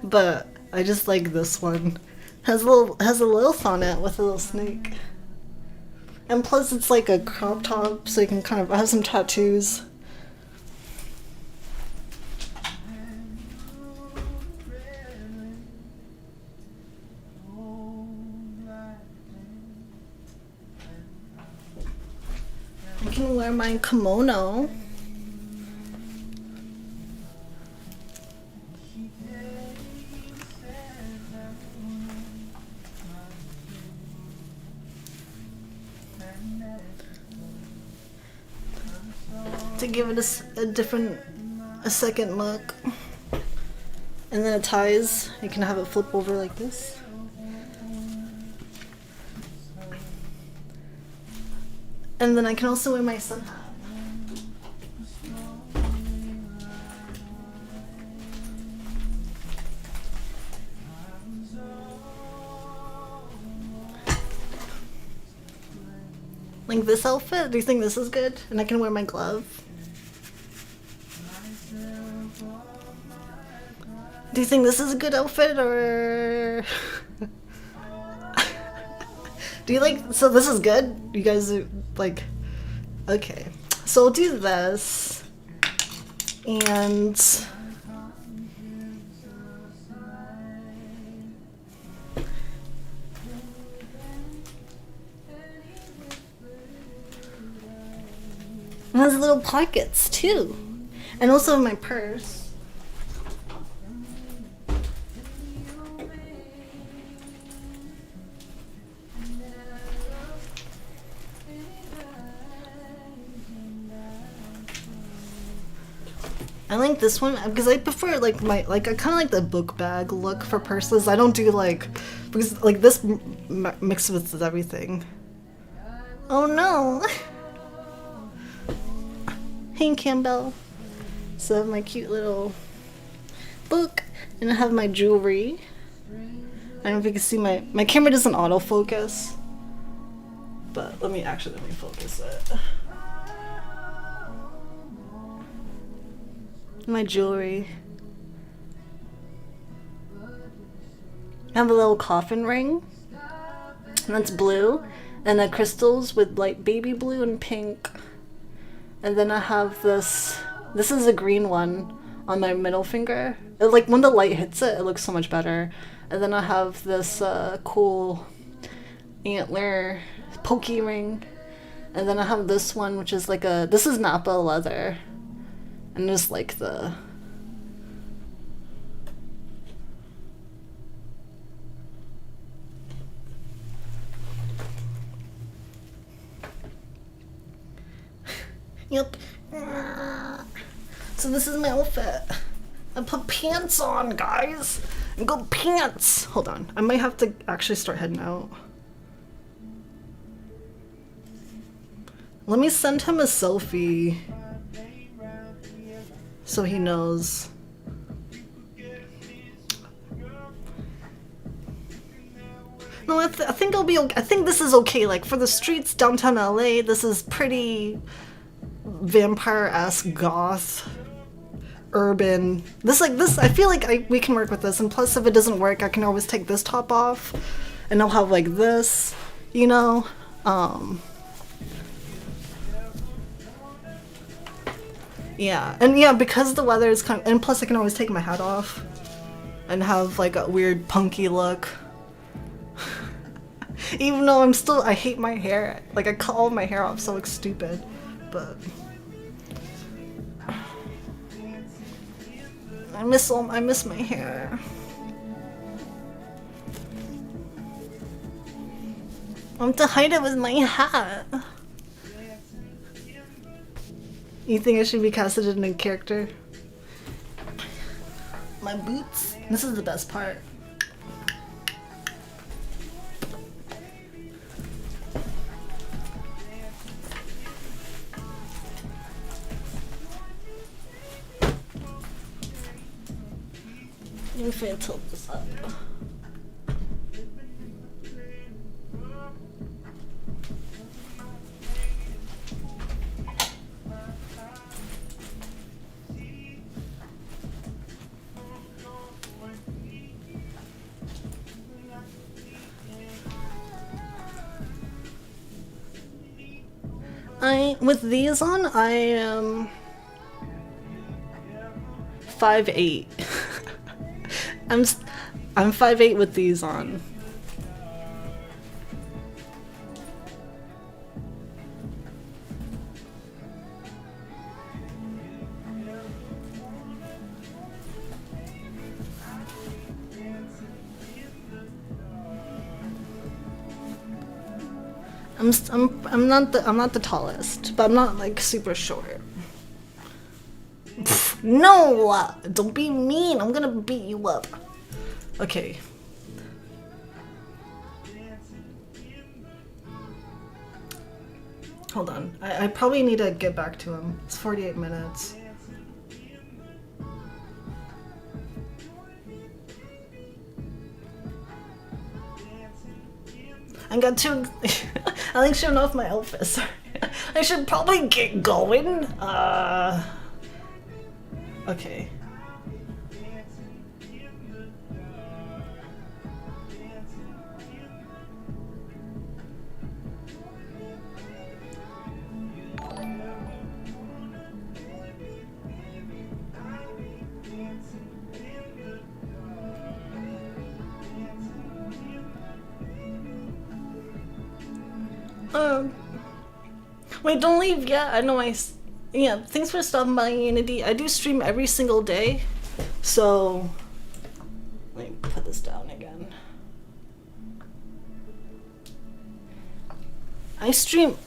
But I just like this one. Has a lilith on it with a little snake. And plus it's like a crop top, so you can kind of have some tattoos. I can wear my kimono. To give it a second look. And then it ties. You can have it flip over like this. And then I can also wear my sun hat. Like this outfit? Do you think this is good? And I can wear my glove. Do you think this is a good outfit, or do you like, so this is good? You guys are like, okay. So I'll do this, and it has little pockets too, and also my purse. I like this one because I prefer like I kind of like the book bag look for purses. I don't do like, because like this mixed with everything. Oh no. Hey Campbell. So I have my cute little book, and I have my jewelry. I don't know if you can see my camera doesn't autofocus, but let me focus it. My jewelry. I have a little coffin ring, and that's blue, and the crystals with like baby blue and pink. And then I have this is a green one on my middle finger. Like when the light hits it, it looks so much better. And then I have this cool antler pokey ring. And then I have this one, which is like this is Napa leather. And just like the yep. So this is my outfit. I put pants on, guys. And go pants. Hold on. I might have to actually start heading out. Let me send him a selfie so he knows. No, I think it'll be okay. I think this is okay. Like for the streets downtown LA, this is pretty vampire-esque goth, urban. This I feel like we can work with this. And plus, if it doesn't work, I can always take this top off, and I'll have like this, you know. Yeah, and yeah, because the weather is kind of, and plus I can always take my hat off and have like a weird punky look. Even though I hate my hair. Like I cut all my hair off so it looks stupid, but I miss my hair. I want to hide it with my hat. You think I should be casted in a character? My boots. This is the best part. Let me tilt this up. With these on, I am 5'8". I'm 5'8" with these on. I'm not the tallest, but I'm not like super short. Pfft, no! Don't be mean. I'm gonna beat you up. Okay. Hold on. I probably need to get back to him. It's 48 minutes. I got too. I like showing off my outfit. Sorry. I should probably get going. Okay. Wait, don't leave yet. I know yeah, thanks for stopping by, Unity. I do stream every single day, so let me put this down again. I stream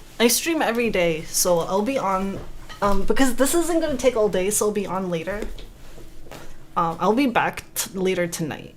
every day, so I'll be on, because this isn't gonna take all day, so I'll be on later. I'll be back later tonight.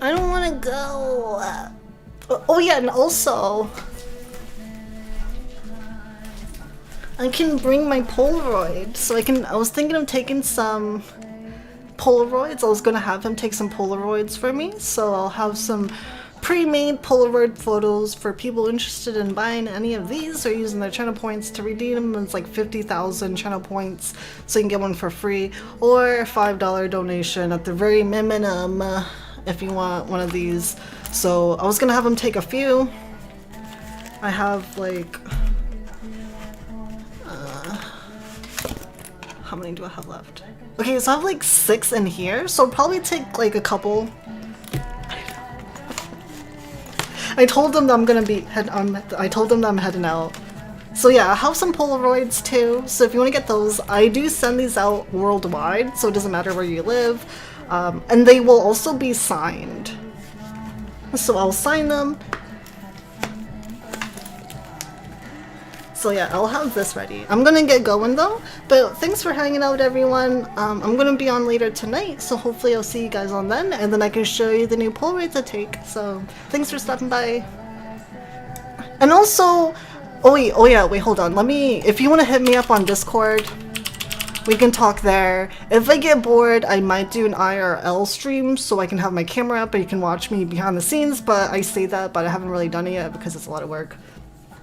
I don't want to go. Oh yeah, and also I can bring my Polaroid, so I was thinking of taking some Polaroids. I was gonna have him take some Polaroids for me, so I'll have some pre-made Polaroid photos for people interested in buying any of these or using their channel points to redeem them. It's like 50,000 channel points, so you can get one for free, or a $5 donation at the very minimum if you want one of these. So I was gonna have him take a few. I have like how many do I have left? Okay, so I have like 6 in here, so I'll probably take like a couple. I told them that I told them that I'm heading out. So yeah, I have some Polaroids too, so if you want to get those, I do send these out worldwide, so it doesn't matter where you live. And they will also be signed. So I'll sign them. So yeah, I'll have this ready. I'm gonna get going though, but thanks for hanging out, everyone. I'm gonna be on later tonight, so hopefully I'll see you guys on then, and then I can show you the new Polaroids I take. So thanks for stopping by. And also, oh yeah, wait, hold on. If you want to hit me up on Discord, we can talk there. If I get bored, I might do an IRL stream so I can have my camera up and you can watch me behind the scenes, but I say that, but I haven't really done it yet because it's a lot of work.